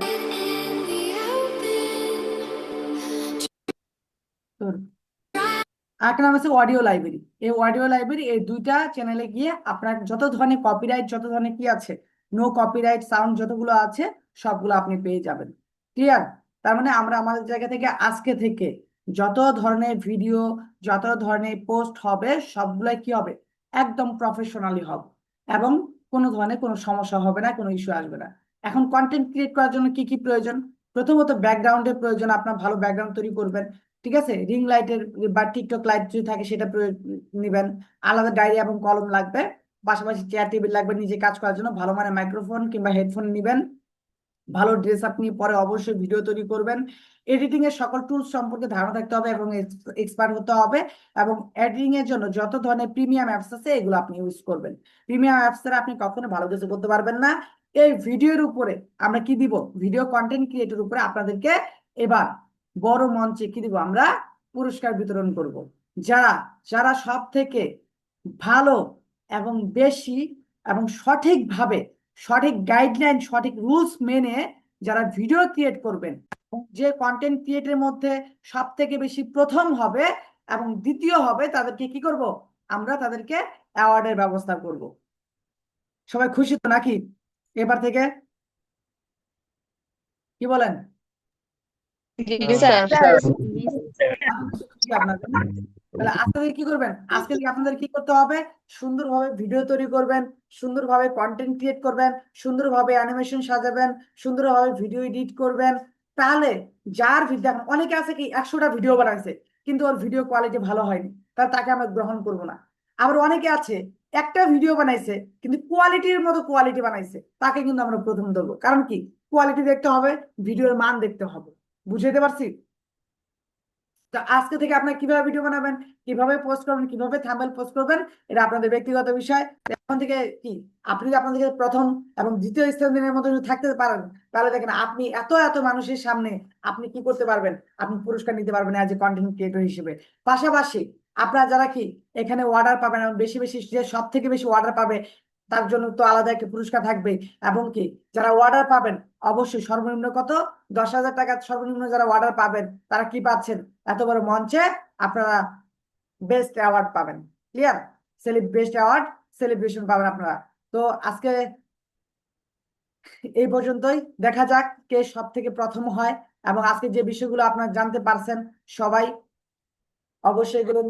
আরেকটা নাম হচ্ছে অডিও লাইব্রেরি। এই অডিও লাইব্রেরি, এই দুইটা চ্যানেলে গিয়ে আপনার যত ধরনের কপিরাইট, যত ধরনের কি আছে নো কপিরাইট সাউন্ড যতগুলো আছে সবগুলো আপনি পেয়ে যাবেন। ক্লিয়ার? তার মানে আমরা আমাদের জায়গা থেকে আজকে থেকে যত ধরনের ভিডিও, যত ধরনের পোস্ট হবে সবগুলাই কি হবে, একদম প্রফেশনালি হবে এবং কোনো ধরনের কোনো সমস্যা হবে না, কোনো ইস্যু আসবে না। এখন কন্টেন্ট ক্রিয়েট করার জন্য কি কি প্রয়োজন? প্রথমত ব্যাকগ্রাউন্ডের প্রয়োজন, আপনার ভালো ব্যাকগ্রাউন্ড তৈরি করবেন, ঠিক আছে? রিং লাইটের বা টিকটক লাইট যদি থাকে সেটা নিবেন, আলাদা ডায়েরি এবং কলম লাগবে, পাশাপাশি চেয়ার টেবিল লাগবে নিজে কাজ করার জন্য, ভালো মানে মাইক্রোফোন কিংবা হেডফোন নিবেন, ভালো ড্রেস আপ নিয়ে পরে অবশ্যই ভিডিও তৈরি করবেন, এডিটিং এর সকল টুলস সম্পর্কে ধারণা থাকতে হবে এবং এক্সপার্ট হতে হবে, এবং এডিটিং এর জন্য যত ধরনের প্রিমিয়াম অ্যাপস আছে এগুলো আপনি ইউজ করবেন। প্রিমিয়াম অ্যাপস ছাড়া আপনি কখনো ভালো কিছু করতে পারবেন না। এই ভিডিওর উপরে আমরা কি দিব, ভিডিও কন্টেন্ট ক্রিয়েটর উপরে আপনাদেরকে এবার বড় মঞ্চে কি দিব, আমরা পুরস্কার বিতরণ করব। যারা যারা সব থেকে ভালো এবং বেশি এবং সঠিকভাবে, সঠিক গাইডলাইন, সঠিক রুলস মেনে যারা ভিডিও ক্রিয়েট করবেন, যে কন্টেন্ট ক্রিয়েটের মধ্যে সব থেকে বেশি প্রথম হবে এবং দ্বিতীয় হবে, তাদেরকে কি করব, আমরা তাদেরকে অ্যাওয়ার্ডের ব্যবস্থা করব। সবাই খুশি তো নাকি এবার থেকে? কি বলেন? আপনাদের তাহলে আজকে কি করবেন, আজকে আপনাদের কি করতে হবে, সুন্দরভাবে ভিডিও তৈরি করবেন, সুন্দরভাবে কন্টেন্ট ক্রিয়েট করবেন, সুন্দরভাবে অ্যানিমেশন সাজাবেন, সুন্দরভাবে ভিডিও এডিট করবেন। তাহলে যার ভিডিও, অনেকে আছে কি 100টা ভিডিও বানাইছে কিন্তু ওর ভিডিও কোয়ালিটি ভালো হয়নি, তাহলে তাকে আমরা গ্রহণ করব না। আবার অনেকে আছে একটা ভিডিও বানাইছে কিন্তু কোয়ালিটির মতো কোয়ালিটি বানাইছে, তাকে কিন্তু আমরা প্রথম ধরবো। কারণ কি, কোয়ালিটি দেখতে হবে, ভিডিওর মান দেখতে হবে। বুঝতে পারছি? তো আজকে থেকে আপনারা কিভাবে ভিডিও বানাবেন, কিভাবে পোস্ট করবেন, কিভাবে থাম্বনেল পোস্ট করবেন, এটা আপনাদের ব্যক্তিগত বিষয়। এখন থেকে কি, আপনি যদি আপনাদেরকে প্রথম এবং দ্বিতীয় স্থানের মধ্যে যদি থাকতে পারেন, তাহলে দেখেন আপনি এত এত মানুষের সামনে আপনি কি করতে পারবেন, আপনি পুরস্কার নিতে পারবেন অ্যাজ এ কন্টেন্ট ক্রিয়েটর হিসেবে। পাশাপাশি আপনারা যারা কি এখানে অর্ডার পাবেন এবং বেশি বেশি, যে সব থেকে বেশি অর্ডার পাবে তার জন্য তো আলাদা একটা পুরস্কার থাকবে। এবং কি যারা অর্ডার পাবেন অবশ্যই সর্বনিম্ন কত, 10,000 টাকা সর্বনিম্ন যারা অর্ডার পাবেন তারা কি পাচ্ছেন, এত বড় মঞ্চে আপনারা বেস্ট অ্যাওয়ার্ড পাবেন। ক্লিয়ার? বেস্ট অ্যাওয়ার্ড সেলিব্রেশন পাবেন আপনারা। তো আজকে এই পর্যন্তই, দেখা যাক কে সব থেকে প্রথম হয় এবং আজকে যে বিষয়গুলো আপনারা জানতে পারছেন সবাই অবশ্যই এগুলো